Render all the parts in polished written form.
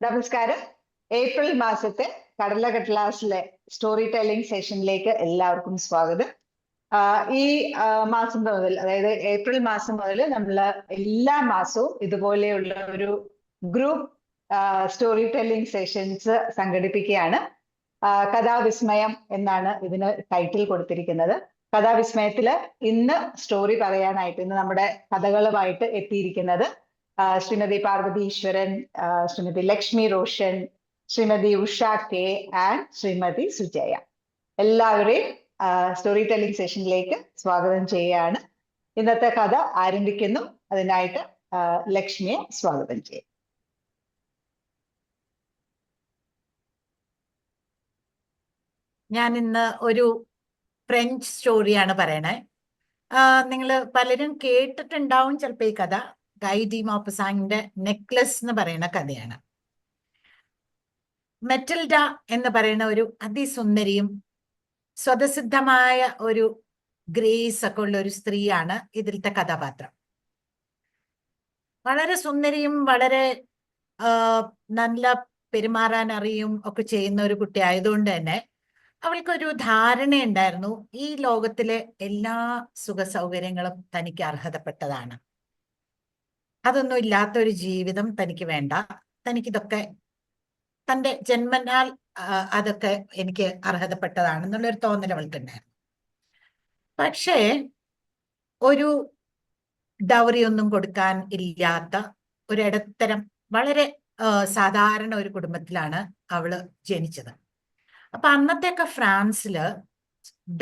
നമസ്കാരം. ഏപ്രിൽ മാസത്തെ കടലകടലാസിലെ story telling സെഷനിലേക്ക് എല്ലാവർക്കും സ്വാഗതം. ഈ മാസം മുതൽ, അതായത് ഏപ്രിൽ മാസം മുതൽ നമ്മൾ എല്ലാ മാസവും ഇതുപോലെയുള്ള ഒരു ഗ്രൂപ്പ് സ്റ്റോറി ടെല്ലിംഗ് സെഷൻസ് സംഘടിപ്പിക്കുകയാണ്. കഥാവിസ്മയം എന്നാണ് ഇതിന് ടൈറ്റിൽ കൊടുത്തിരിക്കുന്നത്. കഥാവിസ്മയത്തില് ഇന്ന് സ്റ്റോറി പറയാനായിട്ട്, ഇന്ന് നമ്മുടെ കഥകളുമായിട്ട് എത്തിയിരിക്കുന്നത് ശ്രീമതി പാർവതി ഈശ്വരൻ, ശ്രീമതി ലക്ഷ്മി റോഷൻ, ശ്രീമതി ഉഷ കെ ആൻഡ് ശ്രീമതി സുജയ. എല്ലാവരെയും സ്റ്റോറി ടെല്ലിംഗ് സെഷനിലേക്ക് സ്വാഗതം ചെയ്യുകയാണ്. ഇന്നത്തെ കഥ ആരംഭിക്കുന്നു. അതിനായിട്ട് ലക്ഷ്മിയെ സ്വാഗതം ചെയ്യും. ഞാൻ ഇന്ന് ഒരു ഫ്രഞ്ച് സ്റ്റോറിയാണ് പറയണേ. നിങ്ങൾ പലരും കേട്ടിട്ടുണ്ടാവും ചിലപ്പോൾ ഈ കഥ. ഗൈ ഡി മോപ്പസാങ്ങിന്റെ നെക്ലസ് എന്ന് പറയുന്ന കഥയാണ്. മെറ്റിൽഡ എന്ന് പറയുന്ന ഒരു അതിസുന്ദരിയും സ്വതസിദ്ധമായ ഒരു ഗ്രേസ് ഒക്കെ ഉള്ള ഒരു സ്ത്രീയാണ് ഇതിലത്തെ കഥാപാത്രം. വളരെ സുന്ദരിയും വളരെ നല്ല പെരുമാറാൻ അറിയും ഒക്കെ ചെയ്യുന്ന ഒരു കുട്ടി ആയതുകൊണ്ട് തന്നെ അവൾക്കൊരു ധാരണയുണ്ടായിരുന്നു, ഈ ലോകത്തിലെ എല്ലാ സുഖ സൗകര്യങ്ങളും തനിക്ക് അർഹതപ്പെട്ടതാണ്. അതൊന്നും ഇല്ലാത്തൊരു ജീവിതം തനിക്ക് വേണ്ട. തനിക്കിതൊക്കെ തൻ്റെ ജന്മനാൽ അതൊക്കെ എനിക്ക് അർഹതപ്പെട്ടതാണെന്നുള്ളൊരു തോന്നൽ അവൾക്കുണ്ടായിരുന്നു. പക്ഷേ ഒരു ഡൗറി ഒന്നും കൊടുക്കാൻ ഇല്ലാത്ത ഒരിടത്തരം വളരെ സാധാരണ ഒരു കുടുംബത്തിലാണ് അവള് ജനിച്ചത്. അപ്പൊ അന്നത്തെയൊക്കെ ഫ്രാൻസില്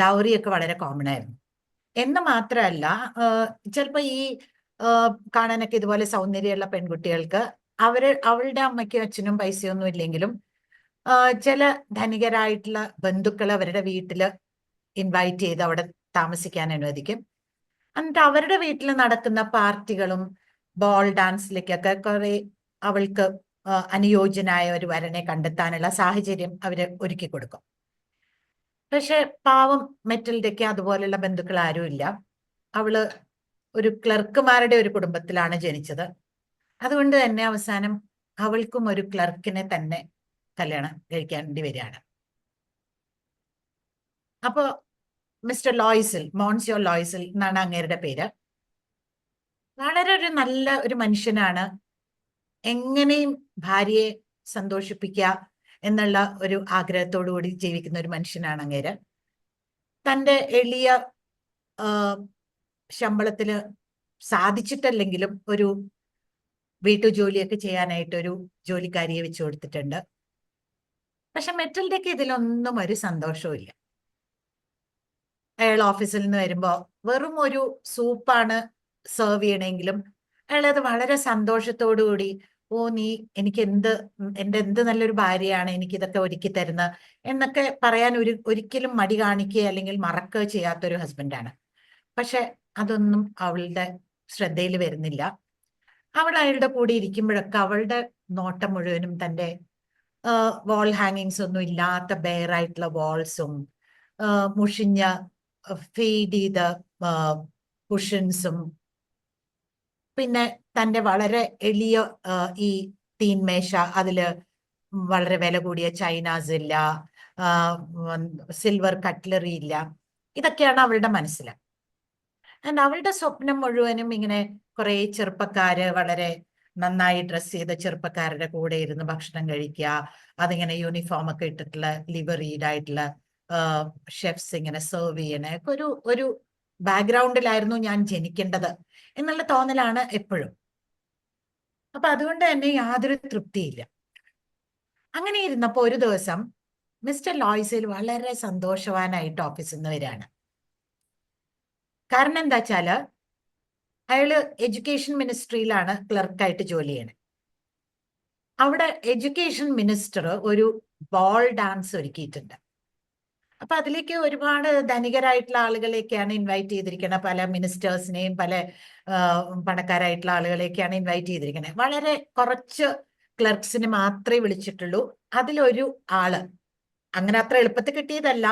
ഡൗറിയൊക്കെ വളരെ കോമൺ ആയിരുന്നു. എന്ന് മാത്രമല്ല, ചിലപ്പോൾ ഈ കാണാനൊക്കെ ഇതുപോലെ സൗന്ദര്യമുള്ള പെൺകുട്ടികൾക്ക് അവളുടെ അമ്മയ്ക്കും അച്ഛനും പൈസയൊന്നും ഇല്ലെങ്കിലും ചില ധനികരായിട്ടുള്ള ബന്ധുക്കൾ അവരുടെ വീട്ടില് ഇൻവൈറ്റ് ചെയ്ത് അവിടെ താമസിക്കാൻ അനുവദിക്കും. എന്നിട്ട് അവരുടെ വീട്ടിൽ നടക്കുന്ന പാർട്ടികളും ബോൾ ഡാൻസിലേക്കൊക്കെ കുറെ അവൾക്ക് അനുയോജ്യനായ ഒരു വരനെ കണ്ടെത്താനുള്ള സാഹചര്യം അവര് ഒരുക്കി കൊടുക്കും. പക്ഷെ പാവം മെറ്റിൽഡയ്ക്ക് അതുപോലുള്ള ബന്ധുക്കൾ ആരുമില്ല. അവള് ഒരു ക്ലർക്കുമാരുടെ ഒരു കുടുംബത്തിലാണ് ജനിച്ചത്. അതുകൊണ്ട് തന്നെ അവസാനം അവൾക്കും ഒരു ക്ലർക്കിനെ തന്നെ കല്യാണം കഴിക്കേണ്ടി വരികയാണ്. അപ്പോ മിസ്റ്റർ ലോയ്സിൽ, മോൺസിയോ ലോയ്സിൽ എന്നാണ് അങ്ങേരുടെ പേര്. വളരെ ഒരു നല്ല ഒരു മനുഷ്യനാണ്. എങ്ങനെയും ഭാര്യയെ സന്തോഷിപ്പിക്കുക എന്നുള്ള ഒരു ആഗ്രഹത്തോടു കൂടി ജീവിക്കുന്ന ഒരു മനുഷ്യനാണ് അങ്ങേര്. തൻ്റെ എളിയ ശമ്പളത്തിന് സാധിച്ചിട്ടല്ലെങ്കിലും ഒരു വീട്ടുജോലിയൊക്കെ ചെയ്യാനായിട്ട് ഒരു ജോലിക്കാരിയെ വെച്ച് കൊടുത്തിട്ടുണ്ട്. പക്ഷെ മെറ്റിൽഡയ്ക്ക് ഇതിലൊന്നും ഒരു സന്തോഷവും ഇല്ല. അയാൾ ഓഫീസിൽ നിന്ന് വരുമ്പോ വെറും ഒരു സൂപ്പാണ് സെർവ് ചെയ്യണമെങ്കിലും അയാളത് വളരെ സന്തോഷത്തോടു കൂടി, ഓ നീ എനിക്ക് എൻ്റെ എന്ത് നല്ലൊരു ഭാര്യയാണ്, എനിക്കിതൊക്കെ ഒരുക്കി തരുന്ന എന്നൊക്കെ പറയാൻ ഒരിക്കലും മടി കാണിക്കുക അല്ലെങ്കിൽ മറക്കുക ചെയ്യാത്തൊരു ഹസ്ബൻഡാണ്. പക്ഷെ അതൊന്നും അവളുടെ ശ്രദ്ധയിൽ വരുന്നില്ല. അവൾ അയാളുടെ കൂടെ ഇരിക്കുമ്പോഴൊക്കെ അവളുടെ നോട്ടം മുഴുവനും തൻ്റെ വാൾ ഹാങ്ങിങ്സ് ഒന്നും ഇല്ലാത്ത ബെയറായിട്ടുള്ള വാൾസും മുഷിഞ്ഞ ഫീഡ് ചെയ്ത കുഷൻസും പിന്നെ തൻ്റെ വളരെ എളിയ ഈ തീൻമേശ, അതില് വളരെ വില കൂടിയ ചൈനാസ് ഇല്ല, സിൽവർ കട്ട്ലറി ഇല്ല. ഇതൊക്കെയാണ് അവളുടെ മനസ്സിൽ. ആൻഡ് അവളുടെ സ്വപ്നം മുഴുവനും ഇങ്ങനെ കുറെ ചെറുപ്പക്കാര്, വളരെ നന്നായി ഡ്രസ് ചെയ്ത ചെറുപ്പക്കാരുടെ കൂടെ ഇരുന്ന് ഭക്ഷണം കഴിക്കുക, അതിങ്ങനെ യൂണിഫോം ഒക്കെ ഇട്ടിട്ടുള്ള ലിവറീഡായിട്ടുള്ള ഷെഫ്സ് ഇങ്ങനെ സെർവ് ചെയ്യണ ഒരു ബാക്ക്ഗ്രൗണ്ടിലായിരുന്നു ഞാൻ ജനിക്കേണ്ടത് എന്നുള്ള തോന്നലാണ് എപ്പോഴും. അപ്പൊ അതുകൊണ്ട് തന്നെ യാതൊരു തൃപ്തിയില്ല. അങ്ങനെ ഇരുന്നപ്പോ ഒരു ദിവസം മിസ്റ്റർ ലോയ്സിൽ വളരെ സന്തോഷവാനായിട്ട് ഓഫീസിൽ നിന്ന് വരികയാണ്. കാരണം എന്താ വെച്ചാല് അയാള് എഡ്യൂക്കേഷൻ മിനിസ്ട്രിയിലാണ് ക്ലർക്കായിട്ട് ജോലി ചെയ്യണത്. അവിടെ എഡ്യൂക്കേഷൻ മിനിസ്റ്റർ ഒരു ബോൾ ഡാൻസ് ഒരുക്കിയിട്ടുണ്ട്. അപ്പൊ അതിലേക്ക് ഒരുപാട് ധനികരായിട്ടുള്ള ആളുകളെയൊക്കെയാണ് ഇൻവൈറ്റ് ചെയ്തിരിക്കുന്നത്. പല മിനിസ്റ്റേഴ്സിനെയും പല പണക്കാരായിട്ടുള്ള ആളുകളെയൊക്കെയാണ് ഇൻവൈറ്റ് ചെയ്തിരിക്കുന്നത്. വളരെ കുറച്ച് ക്ലർക്സിനെ മാത്രമേ വിളിച്ചിട്ടുള്ളൂ. അതിലൊരു ആള് അങ്ങനെ അത്ര എളുപ്പത്തിൽ കിട്ടിയതല്ല,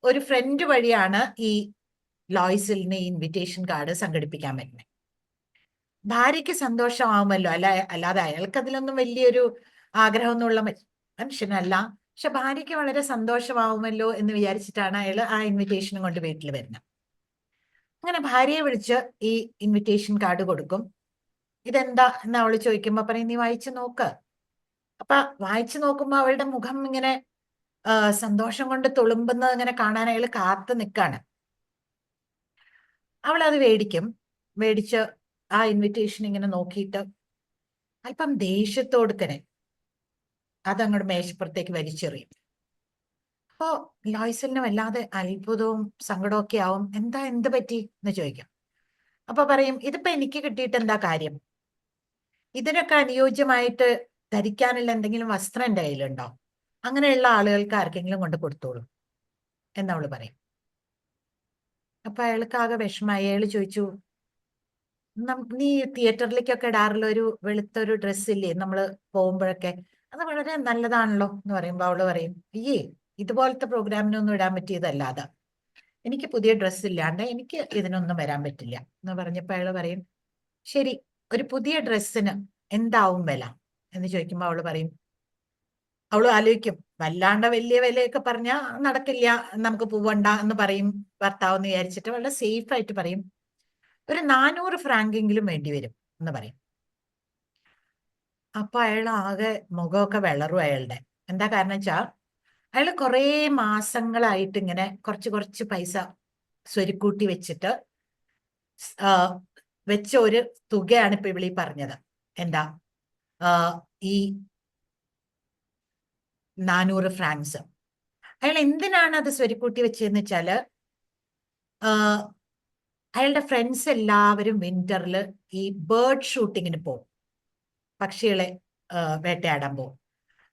ഒരു ഫ്രണ്ട് വഴിയാണ് ഈ ലോയ്സിലിന് ഈ ഇൻവിറ്റേഷൻ കാർഡ് സംഘടിപ്പിക്കാൻ പറ്റുന്നത്. ഭാര്യയ്ക്ക് സന്തോഷമാവുമല്ലോ, അല്ലാതെ അയാൾക്ക് അതിലൊന്നും വലിയൊരു ആഗ്രഹമൊന്നുമുള്ള മനുഷ്യനല്ല. പക്ഷെ ഭാര്യയ്ക്ക് വളരെ സന്തോഷമാവുമല്ലോ എന്ന് വിചാരിച്ചിട്ടാണ് അയാൾ ആ ഇൻവിറ്റേഷനും കൊണ്ട് വീട്ടിൽ വരുന്നത്. അങ്ങനെ ഭാര്യയെ വിളിച്ച് ഈ ഇൻവിറ്റേഷൻ കാർഡ് കൊടുക്കും. ഇതെന്താ എന്ന് അവള് ചോദിക്കുമ്പോ പറയും, നീ വായിച്ചു നോക്ക്. അപ്പൊ വായിച്ചു നോക്കുമ്പോ അവളുടെ മുഖം ഇങ്ങനെ സന്തോഷം കൊണ്ട് തുളുമ്പുന്നത് ഇങ്ങനെ കാണാൻ അയാൾ കാത്തു നിൽക്കാണ്. അവൾ അത് മേടിച്ച് ആ ഇൻവിറ്റേഷൻ ഇങ്ങനെ നോക്കിയിട്ട് അല്പം ദേഷ്യത്തോടുക്കനെ അതങ്ങോട്ട് മേശപ്പുറത്തേക്ക് വലിച്ചെറിയും. അപ്പോ ലോയ്സലിന് വല്ലാതെ അത്ഭുതവും സങ്കടവും ഒക്കെ ആവും. എന്ത് പറ്റി എന്ന് ചോദിക്കും. അപ്പൊ പറയും, ഇതിപ്പോ എനിക്ക് കിട്ടിയിട്ട് എന്താ കാര്യം? ഇതിനൊക്കെ അനുയോജ്യമായിട്ട് ധരിക്കാനുള്ള എന്തെങ്കിലും വസ്ത്രം എൻ്റെ കയ്യിലുണ്ടോ? അങ്ങനെയുള്ള ആളുകൾക്ക് ആർക്കെങ്കിലും കൊണ്ട് കൊടുത്തോളൂ എന്നവള് പറയും. അപ്പൊ അയാൾക്ക് ആകെ വിഷമായി. അയാൾ ചോദിച്ചു, നീ തിയേറ്ററിലേക്കൊക്കെ ഇടാറുള്ള ഒരു വെളുത്തൊരു ഡ്രസ്സില്ലേ നമ്മള് പോകുമ്പോഴൊക്കെ, അത് വളരെ നല്ലതാണല്ലോ എന്ന് പറയുമ്പോ അവള് പറയും, അയ്യേ, ഇതുപോലത്തെ പ്രോഗ്രാമിനൊന്നും ഇടാൻ പറ്റിയതല്ലാതെ എനിക്ക് പുതിയ ഡ്രസ്സ് ഇല്ലാണ്ട് എനിക്ക് ഇതിനൊന്നും വരാൻ പറ്റില്ല എന്ന് പറഞ്ഞപ്പോ അയാള് പറയും, ശരി, ഒരു പുതിയ ഡ്രസ്സിന് എന്താവും വില എന്ന് ചോദിക്കുമ്പോ അവള് ആലോചിക്കും, വല്ലാണ്ട് വലിയ വിലയൊക്കെ പറഞ്ഞാൽ നടക്കില്ല, നമുക്ക് പോവണ്ട എന്ന് പറയും ഭർത്താവ് എന്ന് വിചാരിച്ചിട്ട് വളരെ സേഫ് ആയിട്ട് പറയും, ഒരു 400 ഫ്രാങ്കെങ്കിലും വേണ്ടി വരും എന്ന് പറയും. അപ്പൊ അയാൾ ആകെ മുഖമൊക്കെ വിളറും അയാളുടെ. എന്താ കാരണം വെച്ചാ അയാൾ കുറേ മാസങ്ങളായിട്ട് ഇങ്ങനെ കുറച്ച് പൈസ സ്വരുക്കൂട്ടി വെച്ചിട്ട് വെച്ച ഒരു തുകയാണ് ഇപ്പൊ ഇവളീ പറഞ്ഞത്. എന്താ ഈ 400 ഫ്രാങ്ക്സ്. അയാൾ എന്തിനാണ് അത് സ്വരുക്കൂട്ടി വെച്ചതെന്ന് വെച്ചാല് അയാളുടെ ഫ്രണ്ട്സ് എല്ലാവരും വിന്ററിൽ ഈ ബേർഡ് ഷൂട്ടിങ്ങിന് പോകും, പക്ഷികളെ വേട്ടയാടാൻ പോകും.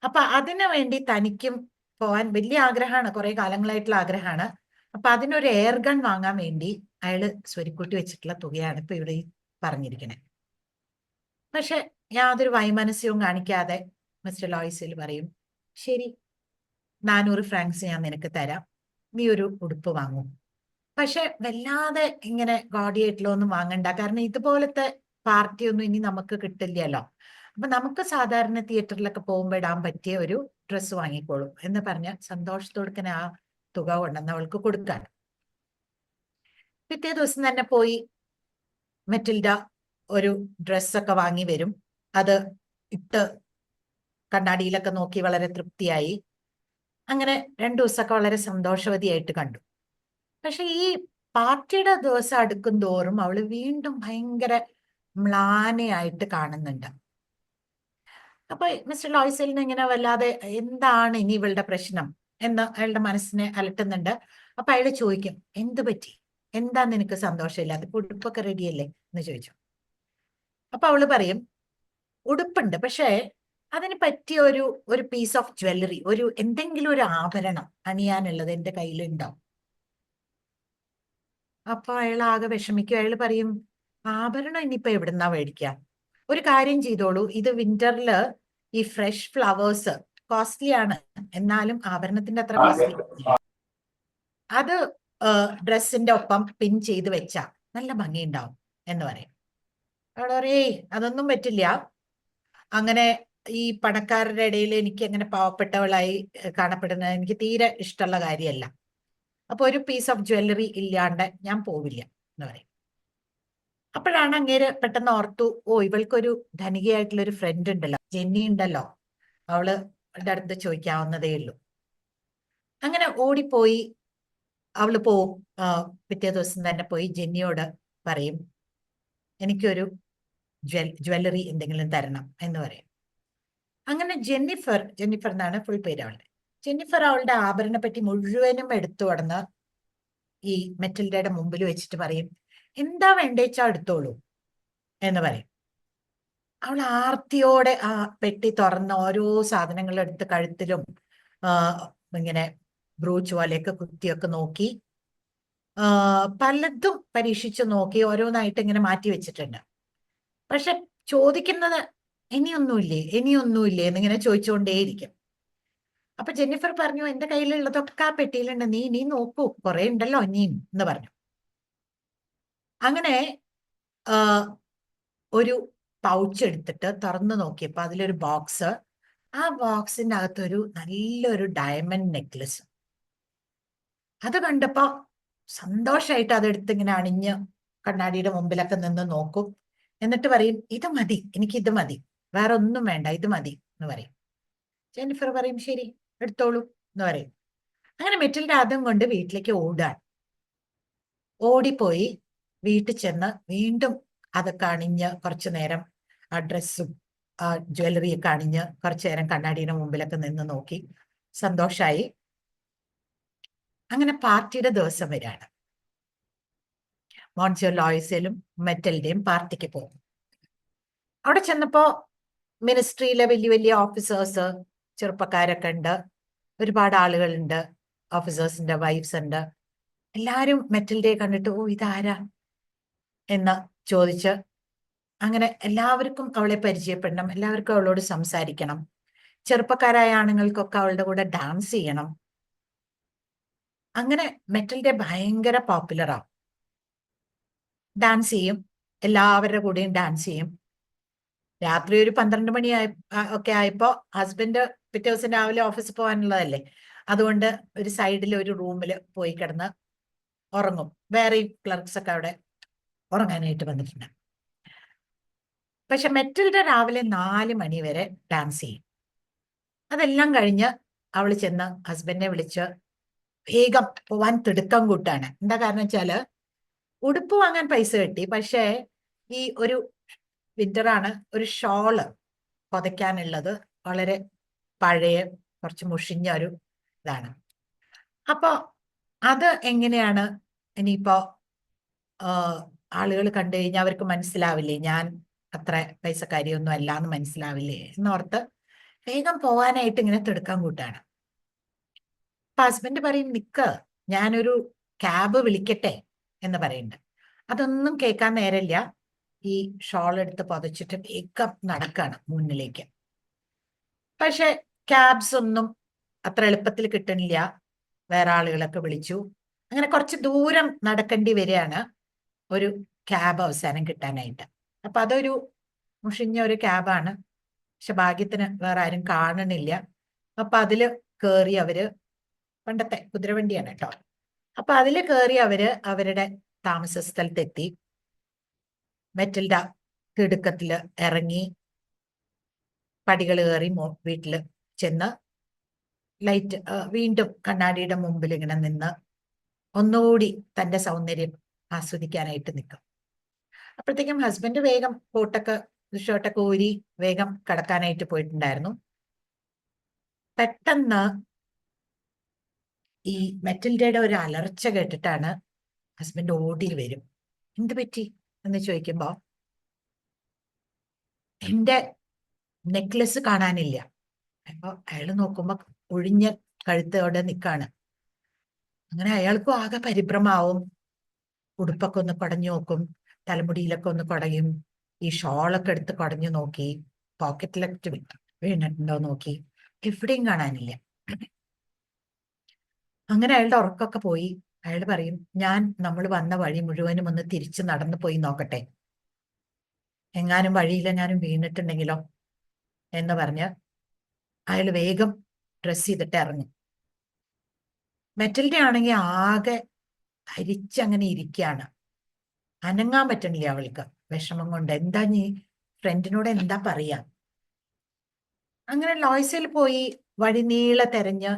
അപ്പൊ അതിനു വേണ്ടി തനിക്കും പോവാൻ വലിയ ആഗ്രഹമാണ്, കുറെ കാലങ്ങളായിട്ടുള്ള ആഗ്രഹമാണ്. അപ്പൊ അതിനൊരു എയർ ഗൺ വാങ്ങാൻ വേണ്ടി അയാള് സ്വരുക്കൂട്ടി വെച്ചിട്ടുള്ള തുകയാണ് ഇപ്പൊ ഇവിടെ പറഞ്ഞിരിക്കുന്നത്. പക്ഷെ യാതൊരു വൈമനസ്യവും കാണിക്കാതെ മിസ്റ്റർ ലോയ്സിൽ പറയും, ശരി, 400 ഫ്രാങ്ക്സ് ഞാൻ നിനക്ക് തരാം, നീ ഒരു ഉടുപ്പ് വാങ്ങും. പക്ഷെ വല്ലാതെ ഇങ്ങനെ ഗോഡിയായിട്ടുള്ള ഒന്നും വാങ്ങണ്ട, കാരണം ഇതുപോലത്തെ പാർട്ടിയൊന്നും ഇനി നമുക്ക് കിട്ടില്ലല്ലോ. അപ്പൊ നമുക്ക് സാധാരണ തിയേറ്ററിലൊക്കെ പോകുമ്പോൾ ഇടാൻ പറ്റിയ ഒരു ഡ്രസ്സ് വാങ്ങിക്കോളൂ എന്ന് പറഞ്ഞ സന്തോഷത്തോടെ ആ തുക കൊണ്ടുവന്ന് അവൾക്ക് കൊടുക്കാണ്. പിറ്റേ ദിവസം തന്നെ പോയി മെറ്റിൽഡ ഒരു ഡ്രസ്സൊക്കെ വാങ്ങി വരും. അത് ഇട്ട് കണ്ണാടിയിലൊക്കെ നോക്കി വളരെ തൃപ്തിയായി. അങ്ങനെ 2 ദിവസമൊക്കെ വളരെ സന്തോഷവതിയായിട്ട് കണ്ടു. പക്ഷെ ഈ പാർട്ടിയുടെ ദിവസം അടുക്കും തോറും അവള് വീണ്ടും ഭയങ്കര മ്ലാനയായിട്ട് കാണുന്നുണ്ട്. അപ്പൊ മിസ്റ്റർ ലോയ്സലിന് ഇങ്ങനെ വല്ലാതെ എന്താണ് ഇനി ഇവളുടെ പ്രശ്നം എന്ന് അയാളുടെ മനസ്സിനെ അലട്ടുന്നുണ്ട്. അപ്പൊ അയാൾ ചോദിക്കും, എന്ത് പറ്റി, എന്താ നിനക്ക് സന്തോഷമില്ലാതെ, ഉടുപ്പൊക്കെ റെഡിയല്ലേ എന്ന് ചോദിച്ചു. അപ്പൊ അവള് പറയും, ഉടുപ്പുണ്ട്, പക്ഷേ അതിന് പറ്റിയ ഒരു പീസ് ഓഫ് ജ്വല്ലറി, എന്തെങ്കിലും ഒരു ആഭരണം അണിയാനുള്ളത് എന്റെ കയ്യിലുണ്ടോ? അപ്പൊ അയാൾ ആകെ വിഷമിക്കും. അയാൾ പറയും, ആഭരണം ഇനിയിപ്പോ എവിടുന്നാ മേടിക്കുക? ഒരു കാര്യം ചെയ്തോളൂ, ഇത് വിന്ററില് ഈ ഫ്രഷ് ഫ്ലവേഴ്സ് കോസ്റ്റ്ലി ആണ്, എന്നാലും ആഭരണത്തിന്റെ അത്ര കോസ്റ്റ്ലി, അത് ഡ്രസ്സിന്റെ ഒപ്പം പിൻ ചെയ്ത് വെച്ചാ നല്ല ഭംഗിയുണ്ടാവും എന്ന് പറയും. അവൾ പറയേ, അതൊന്നും പറ്റില്ല, അങ്ങനെ ഈ പണക്കാരുടെ ഇടയിൽ എനിക്ക് അങ്ങനെ പാവപ്പെട്ടവളായി കാണപ്പെടുന്നത് എനിക്ക് തീരെ ഇഷ്ടമുള്ള കാര്യമല്ല. അപ്പൊ ഒരു പീസ് ഓഫ് ജ്വല്ലറി ഇല്ലാണ്ട് ഞാൻ പോവില്ല എന്ന് പറയും. അപ്പോഴാണ് അങ്ങേര് പെട്ടെന്ന് ഓർത്തു, ഇവൾക്കൊരു ധനികയായിട്ടുള്ള ഒരു ഫ്രണ്ട് ഉണ്ടല്ലോ, ജെന്നി ഉണ്ടല്ലോ, അവള് അടുത്ത് ചോദിക്കാവുന്നതേ ഉള്ളൂ. അങ്ങനെ ഓടിപ്പോയി അവള് പോവും. പിറ്റേ ദിവസം തന്നെ പോയി ജെന്നിയോട് പറയും, എനിക്കൊരു ജ്വല്ലറി എന്തെങ്കിലും തരണം എന്ന് പറയും. അങ്ങനെ ജെന്നിഫർ എന്നാണ് ഫുൾ പേര് അവളുടെ. ജെന്നിഫർ അവളുടെ ആഭരണ പറ്റി മുഴുവനും എടുത്തു കടന്ന് ഈ മെറ്റിൽഡയുടെ മുമ്പിൽ വെച്ചിട്ട് പറയും, എന്താ വേണ്ടേച്ചാ എടുത്തോളൂ എന്ന് പറയും. അവൾ ആർത്തിയോടെ ആ പെട്ടി തുറന്ന് ഓരോ സാധനങ്ങളും എടുത്ത് കഴുത്തിലും ഇങ്ങനെ ബ്രൂച്ച് പോലെയൊക്കെ കുത്തിയൊക്കെ നോക്കി, പലതും പരീക്ഷിച്ചു നോക്കി, ഓരോന്നായിട്ട് ഇങ്ങനെ മാറ്റി വെച്ചിട്ടുണ്ട്. പക്ഷെ ചോദിക്കുന്നത് ഇനിയൊന്നുമില്ലേ എന്നിങ്ങനെ ചോദിച്ചുകൊണ്ടേയിരിക്കും. അപ്പൊ ജെന്നിഫർ പറഞ്ഞു, എന്റെ കയ്യിലുള്ളതൊക്കെ ആ പെട്ടിയിലുണ്ട്, നീ നോക്കൂ, കുറെ ഉണ്ടല്ലോ ഇനിയും എന്ന് പറഞ്ഞു. അങ്ങനെ ഒരു പൗച്ച് എടുത്തിട്ട് തുറന്നു നോക്കിയപ്പോ അതിലൊരു ബോക്സ്, ആ ബോക്സിന്റെ അകത്തൊരു നല്ലൊരു ഡയമണ്ട് നെക്ലസ്. അത് കണ്ടപ്പോ സന്തോഷമായിട്ട് അതെടുത്ത് ഇങ്ങനെ അണിഞ്ഞ് കണ്ണാടിയുടെ മുമ്പിലൊക്കെ നിന്ന് നോക്കും. എന്നിട്ട് പറയും, ഇത് മതി, എനിക്ക് ഇത് മതി, വേറെ ഒന്നും വേണ്ട, ഇത് മതി എന്ന് പറയും. ജെന്നിഫർ പറയും, ശരി എടുത്തോളൂ എന്ന് പറയും. അങ്ങനെ മെറ്റിൽഡ അതും കൊണ്ട് വീട്ടിലേക്ക് ഓടിപ്പോയി വീട്ടിൽ ചെന്ന് വീണ്ടും അതൊക്കെ അണിഞ്ഞ് കുറച്ചു നേരം ആ ഡ്രസ്സും ആ ജ്വല്ലറിയൊക്കെ അണിഞ്ഞ് കുറച്ചു നേരം കണ്ണാടിയുടെ മുമ്പിലൊക്കെ നിന്ന് നോക്കി സന്തോഷായി. അങ്ങനെ പാർട്ടിയുടെ ദിവസം വരികയാണ്. മോൺസിയോ ലോയ്സിലും മെറ്റലിന്റെയും പാർട്ടിക്ക് പോകും. അവിടെ ചെന്നപ്പോ മിനിസ്ട്രിയിലെ വലിയ വലിയ ഓഫീസേഴ്സ്, ചെറുപ്പക്കാരൊക്കെ ഉണ്ട്, ഒരുപാട് ആളുകളുണ്ട്, ഓഫീസേഴ്സിന്റെ വൈഫ്സ് ഉണ്ട്. എല്ലാരും മെറ്റൽഡേ കണ്ടിട്ട്, ഓ ഇതാരാ എന്ന് ചോദിച്ച് അങ്ങനെ എല്ലാവർക്കും അവളെ പരിചയപ്പെടണം, എല്ലാവർക്കും അവളോട് സംസാരിക്കണം. ചെറുപ്പക്കാരായ ആണുങ്ങൾക്കൊക്കെ അവളുടെ കൂടെ ഡാൻസ് ചെയ്യണം. അങ്ങനെ മെറ്റൽഡേ ഭയങ്കര പോപ്പുലറാവും. ഡാൻസ് ചെയ്യും, എല്ലാവരുടെ കൂടെയും ഡാൻസ് ചെയ്യും. രാത്രി ഒരു 12 മണി ഒക്കെ ആയപ്പോ ഹസ്ബൻഡ് പിറ്റേ ദിവസം രാവിലെ ഓഫീസിൽ പോകാനുള്ളതല്ലേ, അതുകൊണ്ട് ഒരു സൈഡിൽ ഒരു റൂമിൽ പോയി കിടന്ന് ഉറങ്ങും. വേറെയും ക്ലർക്സ് ഒക്കെ അവിടെ ഉറങ്ങാനായിട്ട് വന്നിട്ടുണ്ട്. പക്ഷെ മെറ്റൽഡേ രാവിലെ 4 മണി വരെ ഡാൻസ് ചെയ്യും. അതെല്ലാം കഴിഞ്ഞ് അവൾ ചെന്ന് ഹസ്ബൻഡിനെ വിളിച്ച് വേഗം പോവാൻ തിടുക്കം കൂട്ടാണ്. എന്താ കാരണം വെച്ചാല് ഉടുപ്പ് വാങ്ങാൻ പൈസ കിട്ടി, പക്ഷേ ഈ ഒരു വിന്ററാണ്, ഒരു ഷോള് പുതയ്ക്കാനുള്ളത് വളരെ പഴയ കുറച്ച് മുഷിഞ്ഞ ഒരു ഇതാണ്. അപ്പൊ അത് എങ്ങനെയാണ് ഇനിയിപ്പോ ആളുകൾ കണ്ടു കഴിഞ്ഞാൽ അവർക്ക് മനസ്സിലാവില്ലേ, ഞാൻ അത്ര പൈസക്കാരിയൊന്നും അല്ല എന്ന് മനസ്സിലാവില്ലേ എന്നോർത്ത് വേഗം പോവാനായിട്ട് ഇങ്ങനെ തിടുക്കം കൂട്ടാണ്. അപ്പൊ ഹസ്ബൻഡ് പറയും, നിക്ക്, ഞാനൊരു ക്യാബ് വിളിക്കട്ടെ എന്ന് പറയുന്നുണ്ട്. അതൊന്നും കേൾക്കാൻ നേരമില്ല. ഈ ഷോൾ എടുത്ത് പുതച്ചിട്ട് വേഗം നടക്കാണ് മുന്നിലേക്ക്. പക്ഷെ ക്യാബ്സ് ഒന്നും അത്ര എളുപ്പത്തിൽ കിട്ടണില്ല. വേറെ ആളുകളൊക്കെ വിളിച്ചു. അങ്ങനെ കുറച്ച് ദൂരം നടക്കേണ്ടി വരികയാണ് ഒരു ക്യാബ് അവസാനം കിട്ടാനായിട്ട്. അപ്പൊ അതൊരു മുഷിഞ്ഞ ഒരു ക്യാബാണ്. പക്ഷെ ഭാഗ്യത്തിന് വേറെ ആരും കാണണില്ല. അപ്പൊ അതില് കേറി അവര്, പണ്ടത്തെ കുതിരവണ്ടിയാണ് കേട്ടോ, അപ്പൊ അതില് കേറി അവര് അവരുടെ താമസ സ്ഥലത്തെത്തി. മെറ്റൽഡ തിടുക്കത്തില് ഇറങ്ങി പടികൾ കയറി വീട്ടില് ചെന്ന് ലൈറ്റ് വീണ്ടും കണ്ണാടിയുടെ മുമ്പിൽ ഇങ്ങനെ നിന്ന് ഒന്നുകൂടി തന്റെ സൗന്ദര്യം ആസ്വദിക്കാനായിട്ട് നിൽക്കും. അപ്പോഴത്തേക്കും ഹസ്ബൻഡ് വേഗം കോട്ടൊക്കെ ഷർട്ടൊക്കെ ഊരി വേഗം കിടക്കാനായിട്ട് പോയിട്ടുണ്ടായിരുന്നു. പെട്ടെന്ന് ഈ മെറ്റൽഡയുടെ ഒരു അലർച്ച കേട്ടിട്ടാണ് ഹസ്ബൻഡ് ഓടി വരും. എന്ത് പറ്റി എന്ന് ചോദിക്കുമ്പോ, എന്റെ നെക്ലസ് കാണാനില്ല. അപ്പൊ അയാൾ നോക്കുമ്പോ ഒഴിഞ്ഞ കഴുത്തോടെ നിൽക്കാണ്. അങ്ങനെ അയാൾക്കും ആകെ പരിഭ്രമാവും. ഉടുപ്പൊക്കെ ഒന്ന് കുടഞ്ഞു നോക്കും, തലമുടിയിലൊക്കെ ഒന്ന് കുടയും, ഈ ഷോളൊക്കെ എടുത്ത് കുടഞ്ഞു നോക്കി, പോക്കറ്റിലൊക്കെ വീണിട്ടുണ്ടോ നോക്കി, എവിടെയും കാണാനില്ല. അങ്ങനെ അയാളുടെ ഉറക്കൊക്കെ പോയി. അയാൾ പറയും, ഞാൻ നമ്മൾ വന്ന വഴി മുഴുവനും ഒന്ന് തിരിച്ച് നടന്നു പോയി നോക്കട്ടെ, എങ്ങാനും വഴിയിലെങ്ങാനും വീണിട്ടുണ്ടെങ്കിലോ എന്ന് പറഞ്ഞ് അയാൾ വേഗം ഡ്രസ് ചെയ്തിട്ട് ഇറങ്ങും. മെറ്റൽഡ ആണെങ്കിൽ ആകെ ധരിച്ചങ്ങനെ ഇരിക്കുകയാണ്. അനങ്ങാൻ പറ്റണില്ല അവൾക്ക്, വിഷമം കൊണ്ട്. എന്താ നീ ഫ്രണ്ടിനോട് എന്താ പറയാ? അങ്ങനെ ലോയ്സിൽ പോയി വഴി നീളെ തെരഞ്ഞ്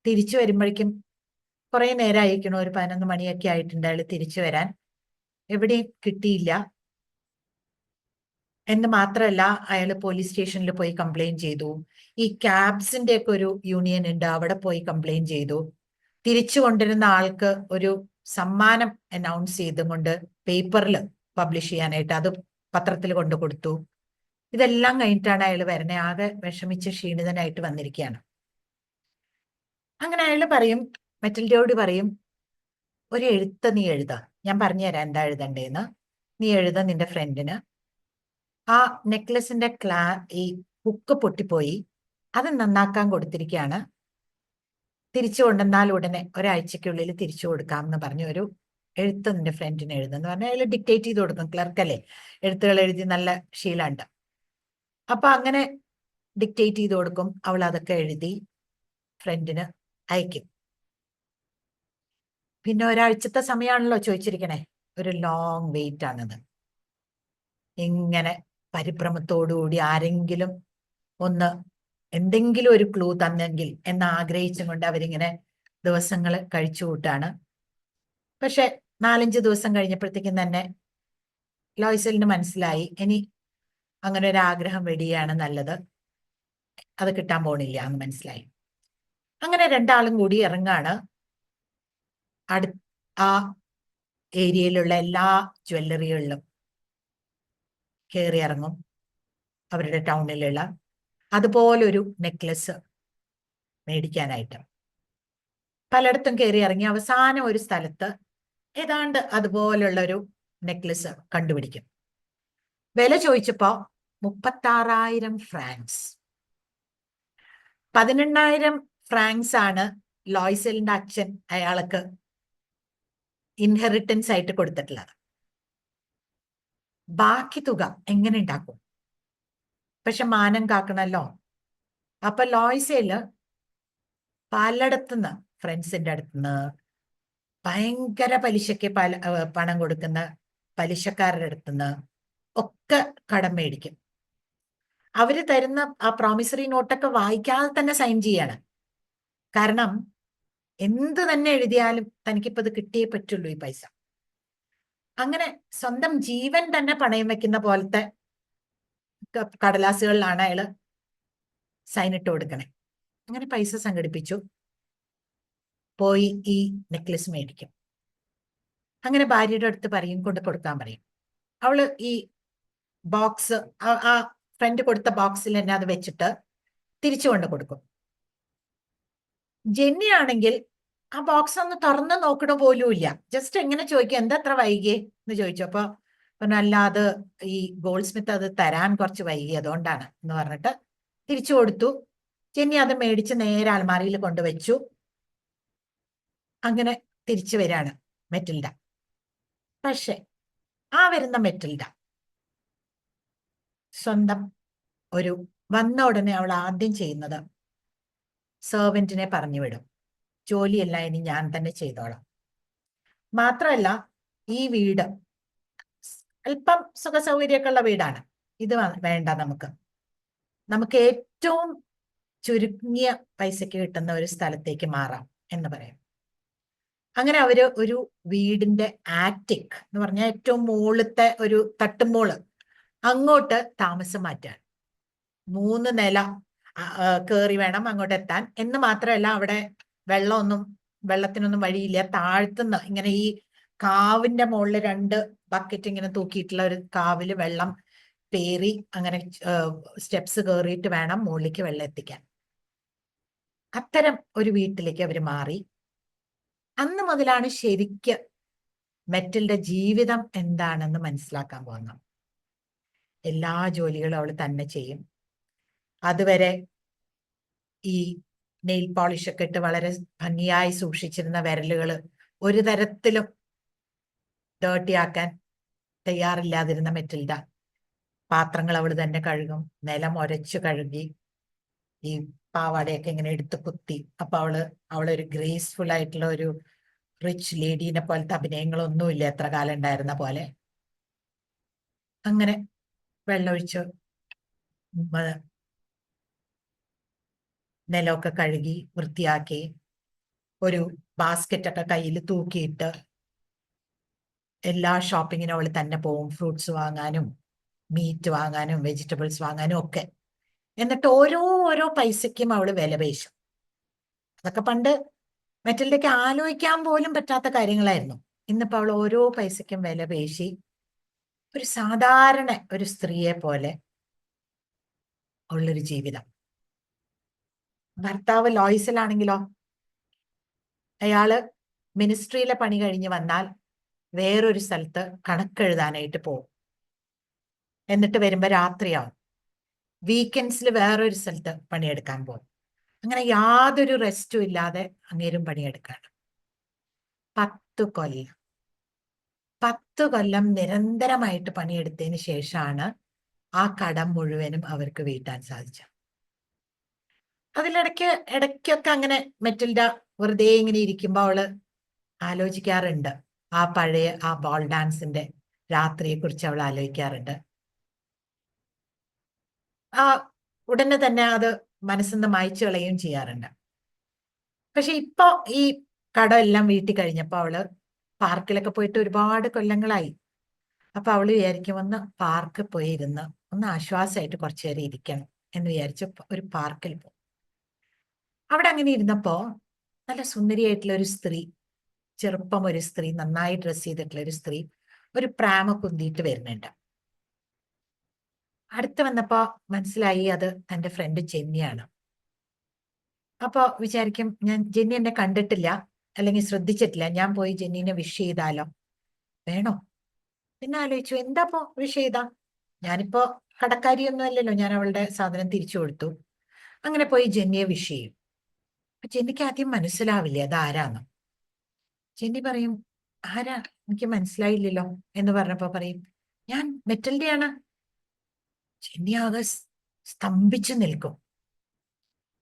തിരിച്ചു വരുമ്പോഴേക്കും കുറെ നേരം അയക്കണു. ഒരു 11 മണിയൊക്കെ ആയിട്ടുണ്ട് അയാൾ തിരിച്ചു വരാൻ. എവിടെയും കിട്ടിയില്ല. എന്ന് മാത്രമല്ല, അയാൾ പോലീസ് സ്റ്റേഷനിൽ പോയി കംപ്ലൈന്റ് ചെയ്തു. ഈ ക്യാബ്സിന്റെ ഒക്കെ ഒരു യൂണിയൻ ഉണ്ട്, അവിടെ പോയി കംപ്ലൈന്റ് ചെയ്തു. തിരിച്ചു കൊണ്ടിരുന്ന ആൾക്ക് ഒരു സമ്മാനം അനൗൺസ് ചെയ്തുകൊണ്ട് പേപ്പറിൽ പബ്ലിഷ് ചെയ്യാനായിട്ട് അത് പത്രത്തിൽ കൊണ്ടു കൊടുത്തു. ഇതെല്ലാം കഴിഞ്ഞിട്ടാണ് അയാൾ വരണേ. ആകെ വിഷമിച്ച് ക്ഷീണിതനായിട്ട് വന്നിരിക്കുകയാണ്. അങ്ങനെ അയാൾ പറയും, മെറ്റൽഡയോട് പറയും, ഒരു എഴുത്ത് നീ എഴുതാ, ഞാൻ പറഞ്ഞുതരാം എന്താ എഴുതണ്ടേന്ന്. നീ എഴുത നിന്റെ ഫ്രണ്ടിന്, ആ നെക്ലസിന്റെ ഈ ഹുക്ക് പൊട്ടിപ്പോയി, അത് നന്നാക്കാൻ കൊടുത്തിരിക്കുകയാണ്, തിരിച്ചു കൊണ്ടുവന്നാൽ ഉടനെ ഒരാഴ്ചക്കുള്ളിൽ തിരിച്ചു കൊടുക്കാമെന്ന് പറഞ്ഞ ഒരു എഴുത്ത് നിന്റെ ഫ്രണ്ടിന് എഴുതെന്ന് പറഞ്ഞാൽ അയാൾ ഡിക്റ്റേറ്റ് ചെയ്ത് കൊടുക്കും. ക്ലർക്കല്ലേ, എഴുത്തുകൾ എഴുതി നല്ല ശീലമുണ്ട്. അപ്പൊ അങ്ങനെ ഡിക്റ്റേറ്റ് ചെയ്ത് കൊടുക്കും. അവൾ അതൊക്കെ എഴുതി ഫ്രണ്ടിന് അയക്കും. പിന്നെ ഒരാഴ്ചത്തെ സമയമാണല്ലോ ചോദിച്ചിരിക്കണേ. ഒരു ലോങ് വെയിറ്റ് ആണത്. ഇങ്ങനെ പരിഭ്രമത്തോടുകൂടി ആരെങ്കിലും ഒന്ന് എന്തെങ്കിലും ഒരു ക്ലൂ തന്നെങ്കിൽ എന്ന് ആഗ്രഹിച്ചും കൊണ്ട് അവരിങ്ങനെ ദിവസങ്ങൾ കഴിച്ചു കൂട്ടാണ്. പക്ഷെ 4-5 ദിവസം കഴിഞ്ഞപ്പോഴത്തേക്കും തന്നെ ലോയ്സലിന് മനസ്സിലായി ഇനി അങ്ങനെ ഒരു ആഗ്രഹം വെടിയാണ് നല്ലത്, അത് കിട്ടാൻ പോണില്ല എന്ന് മനസ്സിലായി. അങ്ങനെ രണ്ടാളും കൂടി ഇറങ്ങാണ്. ആ ഏരിയയിലുള്ള എല്ലാ ജ്വല്ലറികളിലും കയറി ഇറങ്ങും. അവരുടെ ടൗണിലുള്ള അതുപോലൊരു നെക്ലസ് മേടിക്കാനായിട്ട് പലയിടത്തും കയറി ഇറങ്ങി അവസാനം ഒരു സ്ഥലത്ത് ഏതാണ്ട് അതുപോലുള്ള ഒരു നെക്ലസ് കണ്ടുപിടിക്കും. വില ചോദിച്ചപ്പോ 36,000 ഫ്രാങ്ക്സ്. 18,000 ഫ്രാങ്ക്സ് ആണ് ലോയ്സലിന്റെ അച്ഛൻ അയാൾക്ക് ഇൻഹെറിറ്റൻസ് ആയിട്ട് കൊടുത്തിട്ടുള്ളത്. ബാക്കി തുക എങ്ങനെ ഉണ്ടാക്കും? പക്ഷെ മാനം കാക്കണല്ലോ. അപ്പൊ ലോയ്സേല് പലയിടത്തുനിന്ന്, ഫ്രണ്ട്സിന്റെ അടുത്തുനിന്ന്, ഭയങ്കര പലിശയ്ക്ക് പണം കൊടുക്കുന്ന പലിശക്കാരുടെ അടുത്തുനിന്ന് ഒക്കെ കടം മേടിക്കും. അവര് തരുന്ന ആ പ്രോമിസറി നോട്ടൊക്കെ വായിക്കാതെ തന്നെ സൈൻ ചെയ്യാണ്. കാരണം എന്ത് തന്നെ എഴുതിയാലും തനിക്കിപ്പോ ഇത് കിട്ടിയേ പറ്റുള്ളൂ ഈ പൈസ. അങ്ങനെ സ്വന്തം ജീവൻ തന്നെ പണയം വെക്കുന്ന പോലത്തെ കടലാസുകളിലാണ് അയാള് സൈൻ ഇട്ട് കൊടുക്കണേ. അങ്ങനെ പൈസ സംഘടിപ്പിച്ചു, പോയി ഈ നെക്ലസ് മേടിക്കും. അങ്ങനെ ഭാര്യയുടെ അടുത്ത് പറയും, കൊണ്ട് കൊടുക്കാൻ പറയും. അവള് ഈ ബോക്സ്, ആ ഫ്രണ്ട് കൊടുത്ത ബോക്സിൽ തന്നെ അത് വെച്ചിട്ട് തിരിച്ചു കൊണ്ട് കൊടുക്കും. ജെന്നി ആണെങ്കിൽ ആ ബോക്സ് ഒന്ന് തുറന്ന് നോക്കണ പോലും ഇല്ല. ജസ്റ്റ് എങ്ങനെ ചോദിക്കും, എന്താ അത്ര വൈകിയേ എന്ന് ചോദിച്ചു. അപ്പൊ അല്ലാതെ ഈ ഗോൾഡ് സ്മിത്ത് അത് തരാൻ കുറച്ച് വൈകി, അതുകൊണ്ടാണ് എന്ന് പറഞ്ഞിട്ട് തിരിച്ചു കൊടുത്തു. ജെന്നി അത് മേടിച്ച് നേരെ അൽമാരിയിൽ കൊണ്ടുവച്ചു. അങ്ങനെ തിരിച്ചു വരാണ് മെറ്റിൽഡ. പക്ഷെ ആ വരുന്ന മെറ്റിൽഡ സ്വന്തം വന്ന ഉടനെ അവൾ ആദ്യം ചെയ്യുന്നത് സെർവന്റിനെ പറഞ്ഞു വിടും, ജോലിയെല്ലാം ഇനി ഞാൻ തന്നെ ചെയ്തോളാം. മാത്രമല്ല ഈ വീട് അല്പം സുഖസൗകര്യമൊക്കെ ഉള്ള വീടാണ്, ഇത് വേണ്ട, നമുക്ക് ഏറ്റവും ചുരുങ്ങിയ പൈസക്ക് കിട്ടുന്ന ഒരു സ്ഥലത്തേക്ക് മാറാം എന്ന് പറയും. അങ്ങനെ അവര് ഒരു വീടിന്റെ ആറ്റിക് എന്ന് പറഞ്ഞാൽ ഏറ്റവും മുകളിലത്തെ ഒരു തട്ടുമോള് അങ്ങോട്ട് താമസം മാറ്റാൻ. 3 നില കയറി വേണം അങ്ങോട്ട് എത്താൻ. എന്ന് മാത്രമല്ല അവിടെ വെള്ളത്തിനൊന്നും വഴിയില്ല. താഴ്ത്തുന്ന ഇങ്ങനെ ഈ കാവിന്റെ മുകളിൽ 2 ബക്കറ്റ് ഇങ്ങനെ തൂക്കിയിട്ടുള്ള ഒരു കാവില് വെള്ളം പേറി അങ്ങനെ സ്റ്റെപ്സ് കയറിയിട്ട് വേണം മുകളിലേക്ക് വെള്ളം എത്തിക്കാൻ. അത്തരം ഒരു വീട്ടിലേക്ക് അവർ മാറി. അന്ന് മുതലാണ് ശരിക്ക് മെറ്റലിന്റെ ജീവിതം എന്താണെന്ന് മനസ്സിലാക്കാൻ പോകുന്നത്. എല്ലാ ജോലികളും അവൾ തന്നെ ചെയ്യും. അതുവരെ ഈ നെയിൽ പോളിഷ് ഒക്കെ ഇട്ട് വളരെ ഭംഗിയായി സൂക്ഷിച്ചിരുന്ന വിരലുകൾ ഒരു തരത്തിലും ഡേർട്ടി ആക്കാൻ തയ്യാറില്ലാതിരുന്ന മെറ്റിൽഡ പാത്രങ്ങൾ അവൾ തന്നെ കഴുകും, നിലം ഒരച്ചു കഴുകി, ഈ പാവാടയൊക്കെ ഇങ്ങനെ എടുത്ത് കുത്തി. അപ്പൊ അവളൊരു ഗ്രേസ്ഫുൾ ആയിട്ടുള്ള ഒരു റിച്ച് ലേഡീനെ പോലത്തെ അഭിനയങ്ങളൊന്നുമില്ല എത്ര കാലം ഉണ്ടായിരുന്ന പോലെ. അങ്ങനെ വെള്ളമൊഴിച്ച് നിലമൊക്കെ കഴുകി വൃത്തിയാക്കി ഒരു ബാസ്ക്കറ്റൊക്കെ കയ്യിൽ തൂക്കിയിട്ട് എല്ലാ ഷോപ്പിങ്ങിനും അവൾ തന്നെ പോവും. ഫ്രൂട്ട്സ് വാങ്ങാനും മീറ്റ് വാങ്ങാനും വെജിറ്റബിൾസ് വാങ്ങാനും ഒക്കെ. എന്നിട്ട് ഓരോ പൈസയ്ക്കും അവൾ വില പേശും. അതൊക്കെ പണ്ട് മെറ്റലിലേക്ക് ആലോചിക്കാൻ പോലും പറ്റാത്ത കാര്യങ്ങളായിരുന്നു. ഇന്നിപ്പോ അവൾ ഓരോ പൈസയ്ക്കും വില പേശി ഒരു സാധാരണ ഒരു സ്ത്രീയെ പോലെ ഉള്ളൊരു ജീവിതം. ഭർത്താവ് ലോയ്സലാണെങ്കിലോ, അയാള് മിനിസ്ട്രിയിലെ പണി കഴിഞ്ഞ് വന്നാൽ വേറൊരു സ്ഥലത്ത് കണക്കെഴുതാനായിട്ട് പോകും. എന്നിട്ട് വരുമ്പോ രാത്രിയാവും. വീക്കെൻഡ്സിൽ വേറൊരു സ്ഥലത്ത് പണിയെടുക്കാൻ പോകും. അങ്ങനെ യാതൊരു റെസ്റ്റും ഇല്ലാതെ അങ്ങേരും പണിയെടുക്കാണ്. 10 കൊല്ലം നിരന്തരമായിട്ട് പണിയെടുത്തതിന് ശേഷമാണ് ആ കടം മുഴുവനും അവർക്ക് വീട്ടാൻ സാധിച്ചത്. ഇടയ്ക്കൊക്കെ അങ്ങനെ മെറ്റിൽഡ വെറുതെ ഇങ്ങനെ ഇരിക്കുമ്പോ അവള് ആലോചിക്കാറുണ്ട്. ആ പഴയ ആ ബോൾ ഡാൻസിന്റെ രാത്രിയെ കുറിച്ച് അവൾ ആലോചിക്കാറുണ്ട്. ആ ഉടനെ തന്നെ അത് മനസ്സിൽ നിന്ന് മായ്ച്ചു കളയുകയും ചെയ്യാറുണ്ട്. പക്ഷെ ഇപ്പൊ ഈ കടമെല്ലാം വീട്ടിൽ കഴിഞ്ഞപ്പോ അവള് പാർക്കിലൊക്കെ പോയിട്ട് ഒരുപാട് കൊല്ലങ്ങളായി. അപ്പൊ അവള് വിചാരിക്കും ഒന്ന് പാർക്കിൽ പോയി ഇരുന്ന് ഒന്ന് ആശ്വാസമായിട്ട് കുറച്ചു നേരം ഇരിക്കണം എന്ന് വിചാരിച്ച് ഒരു പാർക്കിൽ പോകും. അവിടെ അങ്ങനെ ഇരുന്നപ്പോ നല്ല സുന്ദരിയായിട്ടുള്ള ഒരു സ്ത്രീ, ചെറുപ്പം ഒരു സ്ത്രീ, നന്നായി ഡ്രസ് ചെയ്തിട്ടുള്ള ഒരു സ്ത്രീ ഒരു പ്രാമ കുന്തിയിട്ട് വരുന്നുണ്ട്. അടുത്ത് വന്നപ്പോ മനസ്സിലായി അത് തന്റെ ഫ്രണ്ട് ജെന്നിയാണ്. അപ്പൊ വിചാരിക്കും, ജെന്നി എന്നെ കണ്ടിട്ടില്ല അല്ലെങ്കിൽ ശ്രദ്ധിച്ചിട്ടില്ല, ഞാൻ പോയി ജെന്നിനെ വിഷ് ചെയ്താലോ, വേണോ? പിന്നെ ആലോചിച്ചു, എന്താപ്പോ വിഷ് ചെയ്താ, ഞാനിപ്പോ കടക്കാരിയൊന്നും അല്ലല്ലോ, ഞാൻ അവളുടെ സാധനം തിരിച്ചു കൊടുത്തു. അങ്ങനെ പോയി ജെന്നിയെ വിഷ് ചെയ്യും. ജെന്നിക്ക് ആദ്യം മനസ്സിലാവില്ല അത് ആരാന്ന്. ജെന്നി പറയും, ആരാ, എനിക്ക് മനസ്സിലായില്ലല്ലോ എന്ന് പറഞ്ഞപ്പോ പറയും, ഞാൻ മെറ്റൽഡയാണ്. ജെന്നി ആകെ സ്തംഭിച്ചു നിൽക്കും.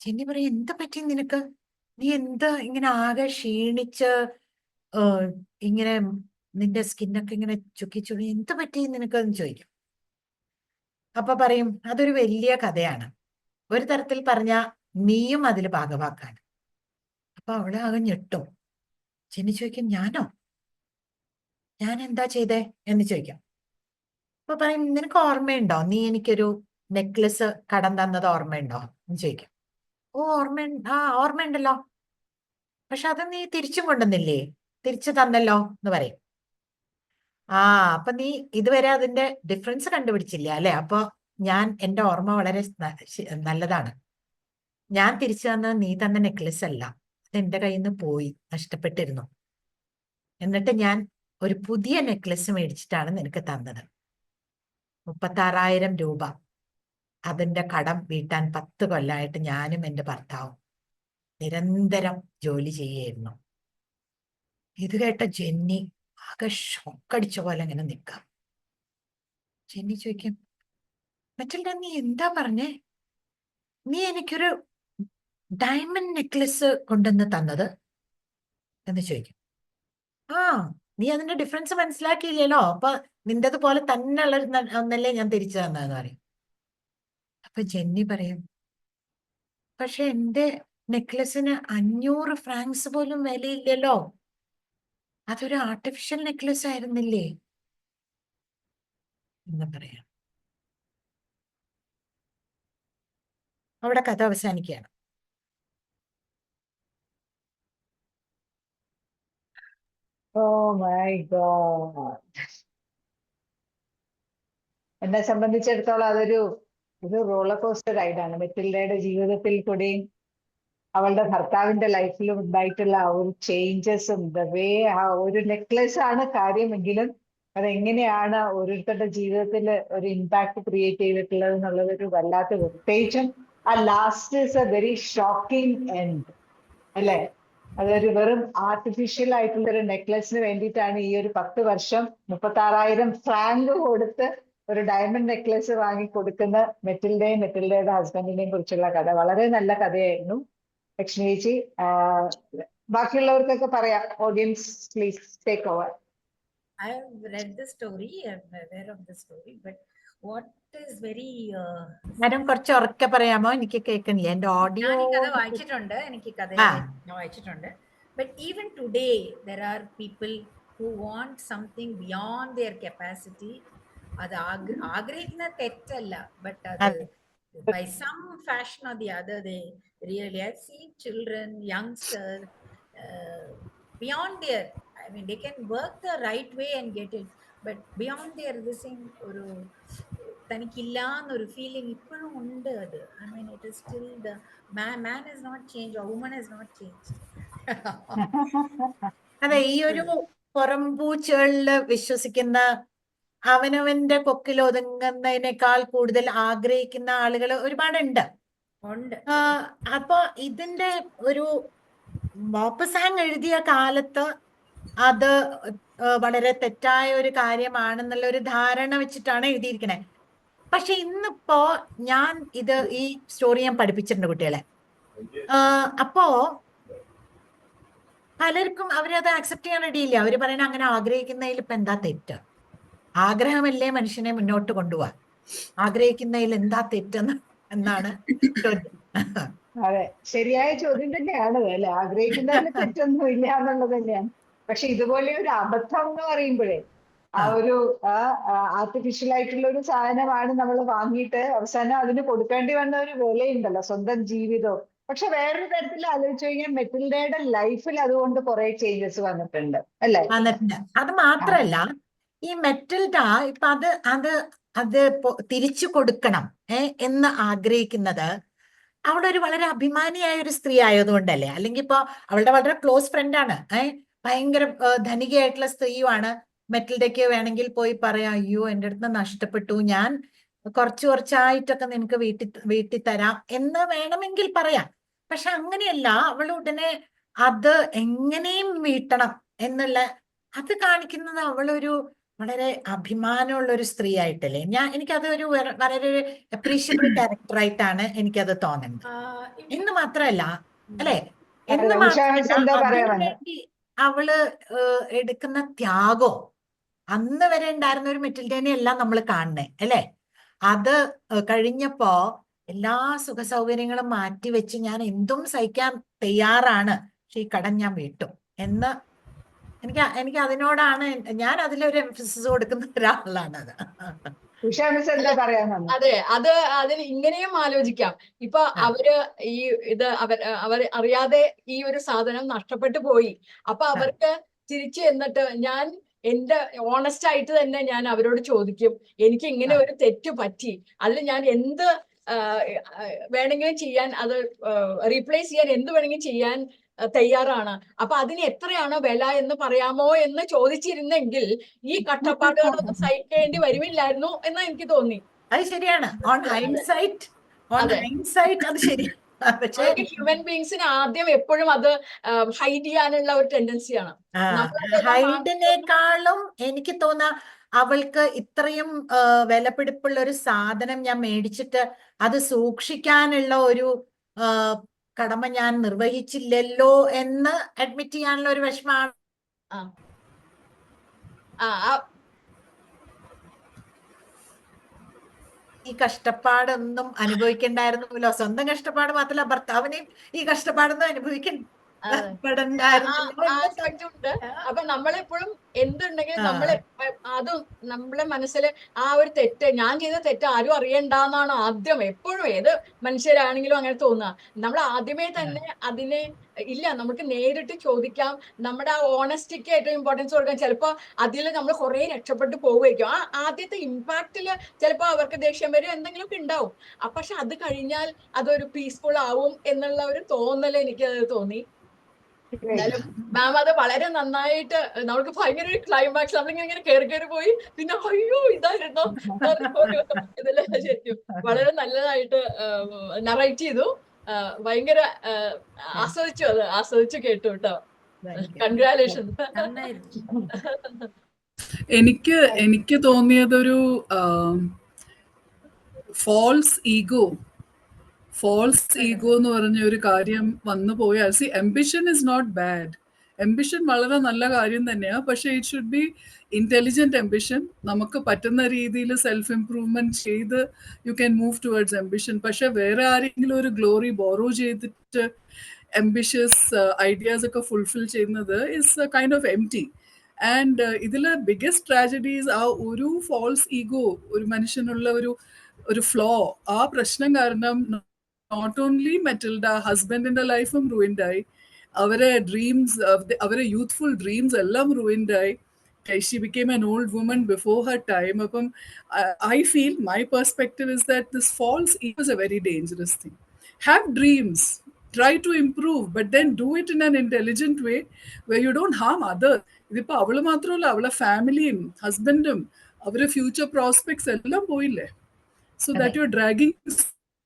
ജെന്നി പറയും, എന്താ പറ്റി നിനക്ക്? നീ എന്താ ഇങ്ങനെ ആകെ ക്ഷീണിച്ച് ഇങ്ങനെ നിന്റെ സ്കിന്നൊക്കെ ഇങ്ങനെ ചുക്കി ചുക്കി, എന്താ പറ്റി നിനക്കെന്ന് ചോദിക്കും. അപ്പൊ പറയും, അതൊരു വലിയ കഥയാണ്, ഒരു തരത്തിൽ പറഞ്ഞ നീയും അതിൽ ഭാഗവാക്കാണ്. അപ്പൊ അവള് ആകെ ഞെട്ടും. ജെന്നി ചോദിക്കും, ഞാനോ? ഞാൻ എന്താ ചെയ്തേ എന്ന് ചോദിക്കാം. അപ്പൊ പറയും, നിനക്ക് ഓർമ്മയുണ്ടോ, നീ എനിക്കൊരു നെക്ലസ് കടം തന്നത് ഓർമ്മയുണ്ടോ എന്ന് ചോദിക്കാം. ഓ ഓർമ്മയുണ്ടല്ലോ, പക്ഷെ അത് നീ തിരിച്ചും കൊണ്ടുവന്നില്ലേ, തിരിച്ചു തന്നല്ലോ എന്ന് പറയും. ആ, അപ്പൊ നീ ഇതുവരെ അതിന്റെ ഡിഫറൻസ് കണ്ടുപിടിച്ചില്ല അല്ലെ? അപ്പൊ എന്റെ ഓർമ്മ വളരെ നല്ലതാണ്. ഞാൻ തിരിച്ചു തന്നത് നീ തന്ന നെക്ലസ് അല്ല, അത് എന്റെ കയ്യിൽ നിന്ന് പോയി, നഷ്ടപ്പെട്ടിരുന്നു. എന്നിട്ട് ഞാൻ ഒരു പുതിയ നെക്ലസ് മേടിച്ചിട്ടാണ് നിനക്ക് തന്നത്. 36,000 രൂപ. അതിന്റെ കടം വീട്ടാൻ 10 കൊല്ലമായിട്ട് ഞാനും എന്റെ ഭർത്താവും നിരന്തരം ജോലി ചെയ്യായിരുന്നു. ഇത് കേട്ട ജെന്നി ആകെ ഷോക്കടിച്ച പോലെ അങ്ങനെ നിൽക്കാം. ജെന്നി ചോദിക്കും, മറ്റുള്ള നീ എന്താ പറഞ്ഞേ? നീ എനിക്കൊരു ഡയമണ്ട് നെക്ലസ് കൊണ്ടുവന്ന് തന്നത് എന്ന് ചോദിക്കും. ആ, നീ അതിന്റെ ഡിഫറൻസ് മനസ്സിലാക്കിയില്ലല്ലോ, അപ്പൊ നിന്റേത് പോലെ തന്നെ ഉള്ള ഒന്നല്ലേ ഞാൻ തിരിച്ചു തന്നതെന്ന് പറയും. അപ്പൊ ജെന്നി പറയും, പക്ഷെ എന്റെ നെക്ലസിന് 500 ഫ്രാങ്ക്സ് പോലും വിലയില്ലല്ലോ, അതൊരു ആർട്ടിഫിഷ്യൽ നെക്ലസ് ആയിരുന്നില്ലേ എന്ന് പറയാം. അവിടെ കഥ അവസാനിക്കുകയാണ്. Oh my god. എന്നെ സംബന്ധിച്ചിടത്തോളം അതൊരു റോളർ കോസ്റ്റർ റൈഡാണ്. മെറ്റിൽഡയുടെ ജീവിതത്തിൽ കൂടിയും അവളുടെ ഭർത്താവിന്റെ ലൈഫിലും ഉണ്ടായിട്ടുള്ള ആ ഒരു ചേഞ്ചസും ആ ഒരു നെക്ലസ് ആണ് കാര്യമെങ്കിലും അതെങ്ങനെയാണ് ഓരോരുത്തരുടെ ജീവിതത്തിൽ ഒരു ഇമ്പാക്ട് ക്രിയേറ്റ് ചെയ്തിട്ടുള്ളത് എന്നുള്ളത് ഒരു വല്ലാത്ത, പ്രത്യേകിച്ചും ആ last is A very shocking end അല്ലെ? അതൊരു വെറും ആർട്ടിഫിഷ്യൽ ആയിട്ടുള്ള ഒരു നെക്ലസിന് വേണ്ടിയിട്ടാണ് ഈ ഒരു 10 വർഷം 36,000 ഫ്രാങ്ക് കൊടുത്ത് ഒരു ഡയമണ്ട് നെക്ലസ് വാങ്ങി കൊടുക്കുന്ന മെറ്റിൽഡയുടെ ഹസ്ബൻഡിനെയും കുറിച്ചുള്ള കഥ വളരെ നല്ല കഥയായിരുന്നു. ലക്ഷ്മി ചേച്ചി, ബാക്കിയുള്ളവർക്കൊക്കെ പറയാം. Audience please take over. I have read the story, I'm aware of the story, but what is very madam കുറച്ച് ഉറക്കെ പറയാമോ? എനിക്ക് കേൾക്കണില്ല, എന്റെ ഓഡിയോ. ഞാൻ ഈ കഥ വായിച്ചിട്ടുണ്ട്, എനിക്ക് കഥ വായിച്ചിട്ടുണ്ട്. But even today there are people who want something beyond their capacity. അത് ആഗ്രഹിക്കുന്ന തെറ്റല്ല, but അത് by some fashion or the other they really, I've seen children, youngsters beyond their, I mean, they can work the right way and get it, but beyond their this thing, ഒരു തനിക്കില്ല എന്നൊരു feeling ഇപ്പോഴും ഉണ്ട്. അത്, I mean, it is still the man has not changed or woman has not changed. അതെ, ഈ ഒരു പുറംപൂച്ചുകളില് വിശ്വസിക്കുന്ന, അവനവന്റെ കൊക്കിൽ ഒതുങ്ങുന്നതിനേക്കാൾ കൂടുതൽ ആഗ്രഹിക്കുന്ന ആളുകൾ ഒരുപാടുണ്ട്. അപ്പൊ ഇതിന്റെ ഒരു മോപ്പസാങ് എഴുതിയ കാലത്ത് അത് വളരെ തെറ്റായ ഒരു കാര്യമാണെന്നുള്ള ഒരു ധാരണ വെച്ചിട്ടാണ് എഴുതിയിരിക്കണേ. പക്ഷെ ഇന്നിപ്പോ ഈ സ്റ്റോറി ഞാൻ പഠിപ്പിച്ചിട്ടുണ്ട് കുട്ടികളെ. അപ്പോ പലർക്കും അവരത് ആക്സെപ്റ്റ് ചെയ്യാൻ റെഡിയില്ല. അവര് പറയണ അങ്ങനെ ആഗ്രഹിക്കുന്നതിൽ ഇപ്പൊ എന്താ തെറ്റ്? ആഗ്രഹമല്ലേ മനുഷ്യനെ മുന്നോട്ട് കൊണ്ടുപോവാ. ആഗ്രഹിക്കുന്നതിൽ എന്താ തെറ്റെന്ന് എന്നാണ് ചോദ്യം. അതെ, ശരിയായ ചോദ്യം തന്നെയാണ് അല്ലെ. ആഗ്രഹിക്കുന്നതിൽ തെറ്റൊന്നും ഇല്ല എന്നുള്ളത് തന്നെയാണ്. പക്ഷെ ഇതുപോലെ ഒരു അബദ്ധം എന്ന് പറയുമ്പോഴേ ആ ഒരു ആർട്ടിഫിഷ്യൽ ആയിട്ടുള്ള ഒരു സാധനമാണ് നമ്മൾ വാങ്ങിയിട്ട് അവസാനം അതിന് കൊടുക്കേണ്ടി വന്ന ഒരു വിലയുണ്ടല്ലോ, സ്വന്തം ജീവിതവും. പക്ഷെ വേറൊരു തരത്തിൽ ആലോചിച്ച് കഴിഞ്ഞാൽ മെറ്റിൽഡയുടെ ലൈഫിൽ അതുകൊണ്ട് കുറെ ചേഞ്ചസ് വന്നിട്ടുണ്ട് അല്ലെ. വന്നിട്ടുണ്ട്. അത് മാത്രല്ല, ഈ മെറ്റൽഡ ഇപ്പൊ അത് തിരിച്ചു കൊടുക്കണം എന്ന് ആഗ്രഹിക്കുന്നത് അവളൊരു വളരെ അഭിമാനിയായ ഒരു സ്ത്രീ ആയതുകൊണ്ടല്ലേ? അല്ലെങ്കിൽ ഇപ്പൊ അവളുടെ വളരെ ക്ലോസ് ഫ്രണ്ടാണ്, ഭയങ്കര ധനികയായിട്ടുള്ള സ്ത്രീയുമാണ്. മെറ്റിൽഡയ്ക്ക് വേണമെങ്കിൽ പോയി പറയാം, അയ്യോ എന്റെ അടുത്ത് നഷ്ടപ്പെട്ടു, ഞാൻ കുറച്ചായിട്ടൊക്കെ നിനക്ക് വീട്ടിൽ തരാം എന്ന് വേണമെങ്കിൽ പറയാം. പക്ഷെ അങ്ങനെയല്ല, അവൾ ഉടനെ അത് എങ്ങനെയും വീട്ടണം എന്നുള്ള അത് കാണിക്കുന്നത് അവളൊരു വളരെ അഭിമാനമുള്ള ഒരു സ്ത്രീ ആയിട്ടല്ലേ. എനിക്കതൊരു വളരെ അപ്രീഷിയബിൾ ക്യാരക്ടറായിട്ടാണ് എനിക്കത് തോന്നുന്നത്. എന്ന് മാത്രമല്ല അല്ലെ, എന്ന് മാത്രമല്ല അതിനു വേണ്ടി അവള് എടുക്കുന്ന ത്യാഗം അന്ന് വരെ ഉണ്ടായിരുന്ന ഒരു മെറ്റിൽഡേനെ എല്ലാം നമ്മൾ കാണണേ അല്ലെ. അത് കഴിഞ്ഞപ്പോ എല്ലാ സുഖ സൗകര്യങ്ങളും മാറ്റിവെച്ച് ഞാൻ എന്തും സഹിക്കാൻ തയ്യാറാണ്, പക്ഷെ ഈ കടം ഞാൻ വീട്ടും എന്ന് എനിക്ക് അതിനോടാണ് ഞാൻ അതിലൊരു എംഫസിസ് കൊടുക്കുന്ന ഒരാളാണ്. അതെ, അതിന് ഇങ്ങനെയും ആലോചിക്കാം. ഇപ്പൊ അവര് അവർ അറിയാതെ ഈ ഒരു സാധനം നഷ്ടപ്പെട്ടു പോയി. അപ്പൊ അവർക്ക് തിരിച്ചു എന്നിട്ട് ഞാൻ എന്റെ ഓണസ്റ്റ് ആയിട്ട് തന്നെ ഞാൻ അവരോട് ചോദിക്കും, എനിക്ക് ഇങ്ങനെ ഒരു തെറ്റ് പറ്റി, അതിൽ ഞാൻ എന്ത് വേണമെങ്കിലും ചെയ്യാൻ, അത് റീപ്ലേസ് ചെയ്യാൻ എന്ത് വേണമെങ്കിലും ചെയ്യാൻ തയ്യാറാണ്. അപ്പൊ അതിന് എത്രയാണ് വില എന്ന് പറയാമോ എന്ന് ചോദിച്ചിരുന്നെങ്കിൽ ഈ കഷ്ടപ്പാടുകളൊന്നും സഹിക്കേണ്ടി വരുമില്ലായിരുന്നു എന്ന് എനിക്ക് തോന്നി. അത് ശരിയാണ്. ഓൺ ഹൈൻസൈറ്റ് അത് ശരി. പക്ഷേ ഹ്യൂമൻ ബീങ്സിന് ആദ്യം എപ്പോഴും അത് ഹൈഡ് ചെയ്യാനുള്ള ഒരു ടെൻഡൻസിയാണ്. ഹൈഡിനേക്കാളും എനിക്ക് തോന്നാ അവൾക്ക് ഇത്രയും വിലപിടിപ്പുള്ള ഒരു സാധനം ഞാൻ മേടിച്ചിട്ട് അത് സൂക്ഷിക്കാനുള്ള ഒരു കടമ ഞാൻ നിർവഹിച്ചില്ലല്ലോ എന്ന് അഡ്മിറ്റ് ചെയ്യാനുള്ള ഒരു വിഷമാണ്. ഈ കഷ്ടപ്പാടൊന്നും അനുഭവിക്കണ്ടായിരുന്നല്ലോ. സ്വന്തം കഷ്ടപ്പാട് മാത്രമല്ല, ഭർത്താവിനെയും ഈ കഷ്ടപ്പാടൊന്നും അനുഭവിക്കണ്ട. അപ്പൊ നമ്മളെപ്പോഴും എന്തുണ്ടെങ്കിലും നമ്മളെ മനസ്സിൽ ആ ഒരു തെറ്റ്, ഞാൻ ചെയ്ത തെറ്റ് ആരും അറിയണ്ടെന്നാണ് ആദ്യം എപ്പോഴും ഏത് മനുഷ്യരാണെങ്കിലും അങ്ങനെ തോന്നുക. നമ്മൾ ആദ്യമേ തന്നെ അതിനെ ഇല്ല, നമുക്ക് നേരിട്ട് ചോദിക്കാം. നമ്മുടെ ആ ഓണസ്റ്റിക്ക് ഏറ്റവും ഇമ്പോർട്ടൻസ് കൊടുക്കാം. ചിലപ്പോൾ അതിൽ നമ്മൾ കുറെ രക്ഷപ്പെട്ടു പോവുമായിരിക്കും. ആ ആദ്യത്തെ ഇമ്പാക്റ്റില് ചിലപ്പോൾ അവർക്ക് ദേഷ്യം വരും, എന്തെങ്കിലുമൊക്കെ ഉണ്ടാവും. പക്ഷെ അത് കഴിഞ്ഞാൽ അതൊരു പീസ്ഫുൾ ആവും എന്നുള്ള ഒരു തോന്നൽ എനിക്ക് തോന്നി. എന്നാലും മാം അത് വളരെ നന്നായിട്ട്, നമുക്ക് ഭയങ്കര ഒരു ക്ലൈമാക്സ്, നമ്മളിങ്ങനെ കയറി പോയി പിന്നെ അയ്യോ ഇതായിരുന്നോ ഇതെല്ലാം ശരിക്കും വളരെ നല്ലതായിട്ട് നറേറ്റ് ചെയ്തു. ഭയങ്കര ആസ്വദിച്ചു കേട്ടു കേട്ടോ. കൺഗ്രാലേഷൻസ്. എനിക്ക് തോന്നിയതൊരു ഫോൾസ് ഈഗോ എന്ന് പറഞ്ഞ ഒരു കാര്യം വന്നു പോയാൽ, ambition is not bad. ambition വളരെ നല്ല കാര്യം തന്നെയാണ്. പക്ഷെ it should be intelligent ambition. നമുക്ക് പറ്റുന്ന രീതിയിൽ സെൽഫ് ഇംപ്രൂവ്മെന്റ് ചെയ്ത് you can move towards ambition. പക്ഷെ വേറെ ആരെങ്കിലും ഒരു ഗ്ലോറി ബോറോ ചെയ്തിട്ട് ambitious ഐഡിയാസ് ഒക്കെ ഫുൾഫിൽ ചെയ്യുന്നത് is kind of empty. And ഇതിലെ ബിഗ്ഗസ്റ്റ് ട്രാജഡീസ് ആ ഒരു ഫോൾസ് ഈഗോ, ഒരു മനുഷ്യനുള്ള ഒരു ഫ്ലോ, ആ പ്രശ്നം കാരണം നോട്ട് ഓൺലി മെറ്റിൽഡ ഹസ്ബൻഡിന്റെ ലൈഫും ruined ആയി, അവരെ ഡ്രീംസ്, അവരെ യൂത്ത്ഫുൾ ഡ്രീംസ് എല്ലാം ruined ആയി. She became an old woman before her time. അപ്പം I feel, my perspective is that this false ego is a very dangerous thing. Have dreams, try to improve, but then do it in an intelligent way where you don't harm others. ഇതിപ്പോ അവള് മാത്രമല്ല, അവളെ ഫാമിലിയും ഹസ്ബൻഡും അവരുടെ future prospects എല്ലാം പോയില്ലേ. So that you're dragging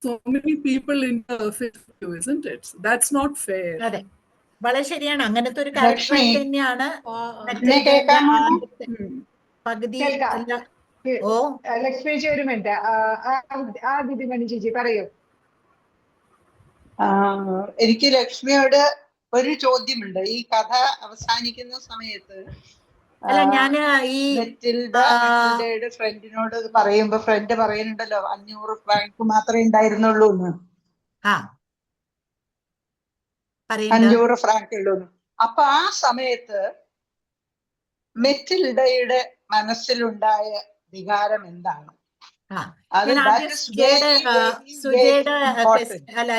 so many people into you, isn't it? That's not fair. അതെ, വളരെ ശരിയാണ്. അങ്ങനത്തെ ഒരു കാര്യം തന്നെയാണ് പകുതി. ഓ ലക്ഷ്മി ചേച്ചി ഒരു മിനിറ്റ്, ആ ദിദിമണി ചേച്ചി പറയൂ. എനിക്ക് ലക്ഷ്മിയോട് ഒരു ചോദ്യമുണ്ട്. ഈ കഥ അവസാനിക്കുന്ന സമയത്ത് അല്ല ഞാന് ഈ മെറ്റിൽഡയുടെ ഫ്രണ്ടിനോട് പറയുമ്പോ ഫ്രണ്ട് പറയുന്നുണ്ടല്ലോ 500 ഫ്രാങ്ക് മാത്രമേ ഉണ്ടായിരുന്നുള്ളൂ എന്ന്. ആ പറയുന്നുണ്ട് 500 ഫ്രാങ്ക് ഉള്ളൂ. അപ്പൊ ആ സമയത്ത് മെറ്റിൽഡയുടെ മനസ്സിലുണ്ടായ വികാരം എന്താണ്? ആ അത് ഞാൻ that ആദ്യം is സുജയുടെ very, very, സുജയുടെ very important. അല്ല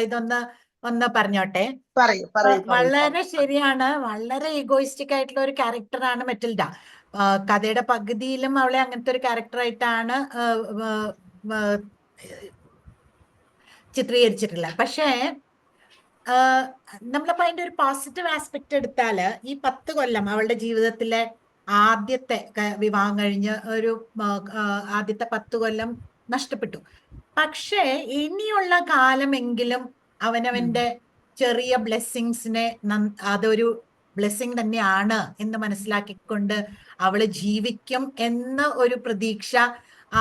ഒന്ന് പറഞ്ഞോട്ടെ. പറയൂ പറയൂ പറയൂ. വളരെ ശരിയാണ്. വളരെ ഈഗോയിസ്റ്റിക് ആയിട്ടുള്ള ഒരു ക്യാരക്ടറാണ് മെറ്റിൽഡ. കഥയുടെ പകുതിയിലും അവളെ അങ്ങനത്തെ ഒരു ക്യാരക്ടറായിട്ടാണ് ചിത്രീകരിച്ചിട്ടുള്ളത്. പക്ഷേ നമ്മളിപ്പോ അതിന്റെ ഒരു പോസിറ്റീവ് ആസ്പെക്ട് എടുത്താല് ഈ 10 കൊല്ലം അവളുടെ ജീവിതത്തിലെ ആദ്യത്തെ വിവാഹം കഴിഞ്ഞ് ഒരു ആദ്യത്തെ 10 കൊല്ലം നഷ്ടപ്പെട്ടു. പക്ഷേ ഇനിയുള്ള കാലമെങ്കിലും അവനവന്റെ ചെറിയ ബ്ലെസ്സിങ്സിനെ അതൊരു ബ്ലെസ്സിങ് തന്നെയാണ് എന്ന് മനസ്സിലാക്കിക്കൊണ്ട് അവള് ജീവിക്കും എന്ന ഒരു പ്രതീക്ഷ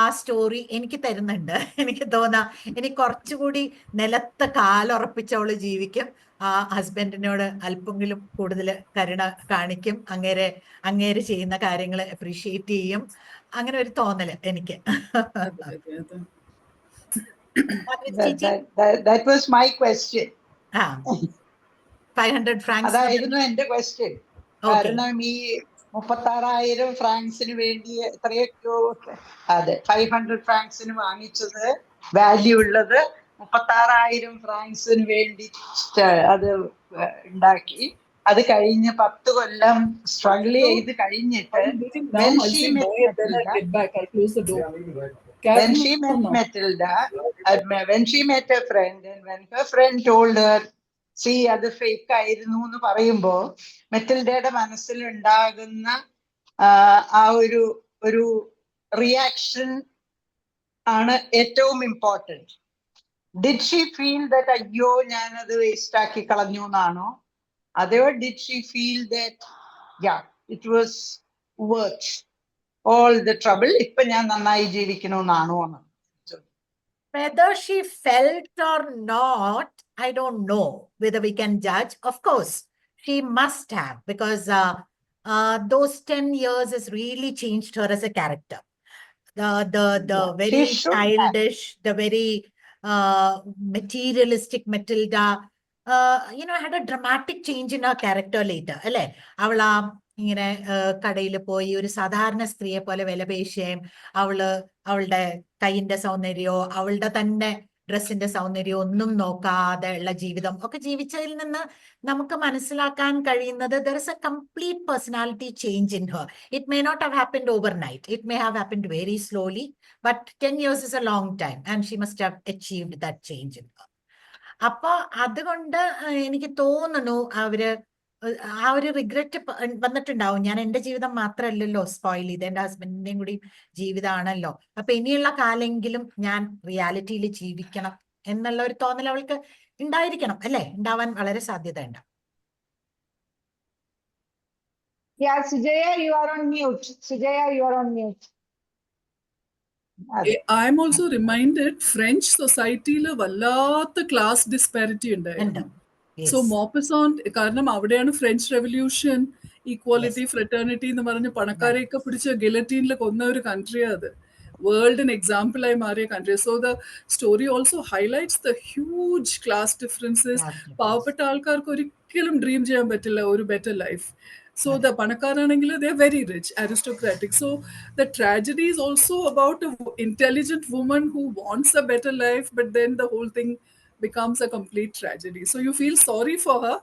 ആ സ്റ്റോറി എനിക്ക് തരുന്നുണ്ട്. എനിക്ക് തോന്നാം ഇനി കുറച്ചുകൂടി നിലത്ത് കാലുറപ്പിച്ച് അവള് ജീവിക്കും. ആ ഹസ്ബൻഡിനോട് അല്പമെങ്കിലും കൂടുതൽ കരുണ കാണിക്കും. അങ്ങേര് ചെയ്യുന്ന കാര്യങ്ങൾ അപ്രീഷിയേറ്റ് ചെയ്യും. അങ്ങനെ ഒരു തോന്നല് എനിക്ക്. That was my question. 500 francs അതായിരുന്നു എന്റെ ക്വസ്റ്റ്യൻ. കാരണം ഈ 36,000 ഫ്രാങ്ക്സിന് വേണ്ടി എത്രയൊക്കെയോ, അതെ 500 ഫ്രാങ്ക്സിന് വാങ്ങിച്ചത് വാല്യൂ ഉള്ളത് 36,000 ഫ്രാങ്ക്സിന് വേണ്ടി അത് ഉണ്ടാക്കി. അത് കഴിഞ്ഞ് 10 കൊല്ലം സ്ട്രഗിൾ ചെയ്ത് കഴിഞ്ഞിട്ട് when she met her friend and when her friend told her see അത് ഫേക്ക് ആയിരുന്നു എന്ന് പറയുമ്പോ മെറ്റിൽഡയുടെ മനസ്സിൽ ഉണ്ടാകുന്ന ആ ഒരു റിയാക്ഷൻ ആണ് ഏറ്റവും important. Did she feel that അയ്യോ ഞാനത് വേസ്റ്റ് ആക്കി കളഞ്ഞു എന്നാണോ, അതോ did she feel that yeah it was worth all the trouble, ഇപ്പൊ ഞാൻ നന്നായി ജീവിക്കണമെന്നാണോ എന്ന്? Whether she felt or not, I don't know whether we can judge. Of course, she must have, because those 10 years has really changed her as a character. The very childish, the very materialistic Matilda, had a dramatic change in her character later. അല്ലേ? അവളാ ഇങ്ങനെ കടയിൽ പോയി ഒരു സാധാരണ സ്ത്രീയെ പോലെ വിലപേശുകയും അവളുടെ കൈയിന്റെ സൗന്ദര്യമോ അവളുടെ തന്നെ ഡ്രസ്സിന്റെ സൗന്ദര്യമോ ഒന്നും നോക്കാതെ ഉള്ള ജീവിതം ഒക്കെ ജീവിച്ചതിൽ നിന്ന് നമുക്ക് മനസ്സിലാക്കാൻ കഴിയുന്നത് there is a complete personality change in her. It may not have happened overnight. It may have happened very slowly, but 10 years is a long time and she must have achieved that change in her. അപ്പൊ അതുകൊണ്ട് എനിക്ക് തോന്നുന്നു ആ ഒരു regret വന്നിട്ടുണ്ടാവും. ഞാൻ എന്റെ ജീവിതം മാത്രമല്ലല്ലോ സ്പോയിൽ ചെയ്ത്, എന്റെ ഹസ്ബൻഡിന്റെയും കൂടി ജീവിതമാണല്ലോ. അപ്പൊ ഇനിയുള്ള കാലെങ്കിലും ഞാൻ റിയാലിറ്റിയിൽ ജീവിക്കണം എന്നുള്ള ഒരു തോന്നൽ അവൾക്ക് ഉണ്ടായിരിക്കണം, അല്ലെ? ഉണ്ടാവാൻ വളരെ സാധ്യതയുണ്ട്. Sujaya, you are on mute. Sujaya, you are on mute. I am also reminded French society le vallata class disparity undairunnu. So Maupassant കാരണം അവിടെയാണ് ഫ്രഞ്ച് റെവല്യൂഷൻ, ഈക്വാലിറ്റി, ഫ്രെറ്റേണിറ്റി എന്ന് പറഞ്ഞ് പണക്കാരെയൊക്കെ പിടിച്ച് ഗിലറ്റീനിൽ കൊന്ന ഒരു കൺട്രിയാണ് അത്. വേൾഡിന് എക്സാമ്പിളായി മാറിയ country. So the story also highlights the huge class differences. പാവപ്പെട്ട ആൾക്കാർക്ക് ഒരിക്കലും ഡ്രീം ചെയ്യാൻ പറ്റില്ല ഒരു better life. So the പണക്കാരാണെങ്കിൽ they're very rich, aristocratic. So the tragedy is also about an intelligent woman who wants a better life, but then the whole thing becomes a complete tragedy. So you feel sorry for her.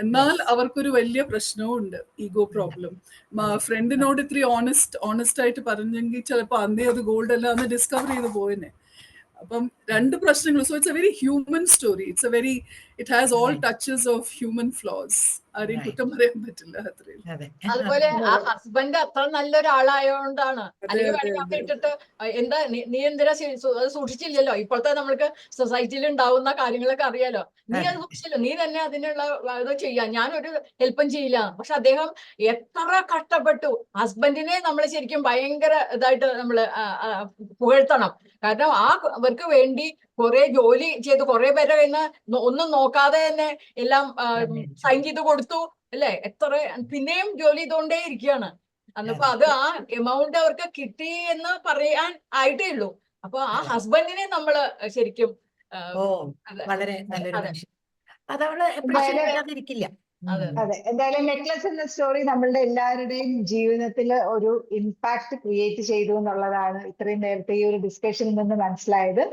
എന്നാൽ അവർക്കൊരു വലിയ പ്രശ്നവും ഉണ്ട്, ego problem. ഫ്രണ്ടിനോട് ഇത്തിരി honest ആയിട്ട് പറഞ്ഞെങ്കിൽ ചിലപ്പോൾ അന്നേ അത് ഗോൾഡ് അല്ല എന്ന് ഡിസ്കവർ ചെയ്ത് പോയെന്നെ. അപ്പം രണ്ട് പ്രശ്നങ്ങൾ. So it's a very human story. It has all touches of human flaws. ആരെയും കുറ്റം പറയാൻ പറ്റില്ല അത്രയും. അതുപോലെ ആ ഹസ്ബൻഡ് അത്ര നല്ലൊരാളായോണ്ടാണ്. അല്ലെങ്കിൽ വേണമെങ്കിൽ അവിടെ ഇട്ടിട്ട് എന്താ നീ എന്തിനാ സൂക്ഷിച്ചില്ലല്ലോ, ഇപ്പോഴത്തെ നമ്മൾക്ക് സൊസൈറ്റിയിൽ ഉണ്ടാവുന്ന കാര്യങ്ങളൊക്കെ അറിയാലോ, നീ അത് സൂക്ഷിച്ചല്ലോ, നീ തന്നെ അതിനുള്ള ഇത് ചെയ്യാം, ഞാനൊരു ഹെൽപ്പും ചെയ്യില്ല. പക്ഷെ അദ്ദേഹം എത്ര കഷ്ടപ്പെട്ടു. ഹസ്ബൻഡിനെ നമ്മൾ ശരിക്കും ഭയങ്കര ഇതായിട്ട് നമ്മൾ പുകഴ്ത്തണം. കാരണം ആ അവർക്ക് വേണ്ടി കുറെ ജോലി ചെയ്ത് കുറെ പേരെ കയ്യിൽ നിന്ന് ഒന്നും നോക്കാതെ തന്നെ എല്ലാം സൈൻ ചെയ്ത് കൊടുത്തു അല്ലെ, എത്ര പിന്നെയും ജോലി ചെയ്തുകൊണ്ടേ ഇരിക്കുകയാണ്. അന്നിപ്പോ അത് ആ എമൗണ്ട് അവർക്ക് കിട്ടി എന്ന് പറയാൻ ആയിട്ടേ ഉള്ളൂ. അപ്പൊ ആ ഹസ്ബൻഡിനെ നമ്മള് ശരിക്കും ഓ അതെ, വളരെ നല്ലൊരു അതെ. മനുഷ്യൻ. അതവള് അപ്രീഷിയേറ്റ് എന്തായാലും ചെയ്യാതിരിക്കില്ല. അതെ, അതെ, എന്തായാലും നെക്ലസ് എന്ന സ്റ്റോറി നമ്മളുടെ എല്ലാവരുടെയും ജീവിതത്തിൽ ഒരു ഇമ്പാക്ട് ക്രിയേറ്റ് ചെയ്തു എന്നുള്ളതാണ് ഇത്രയും നേരത്തെ ഈ ഒരു ഡിസ്കഷനിൽ നിന്ന് മനസ്സിലായത്.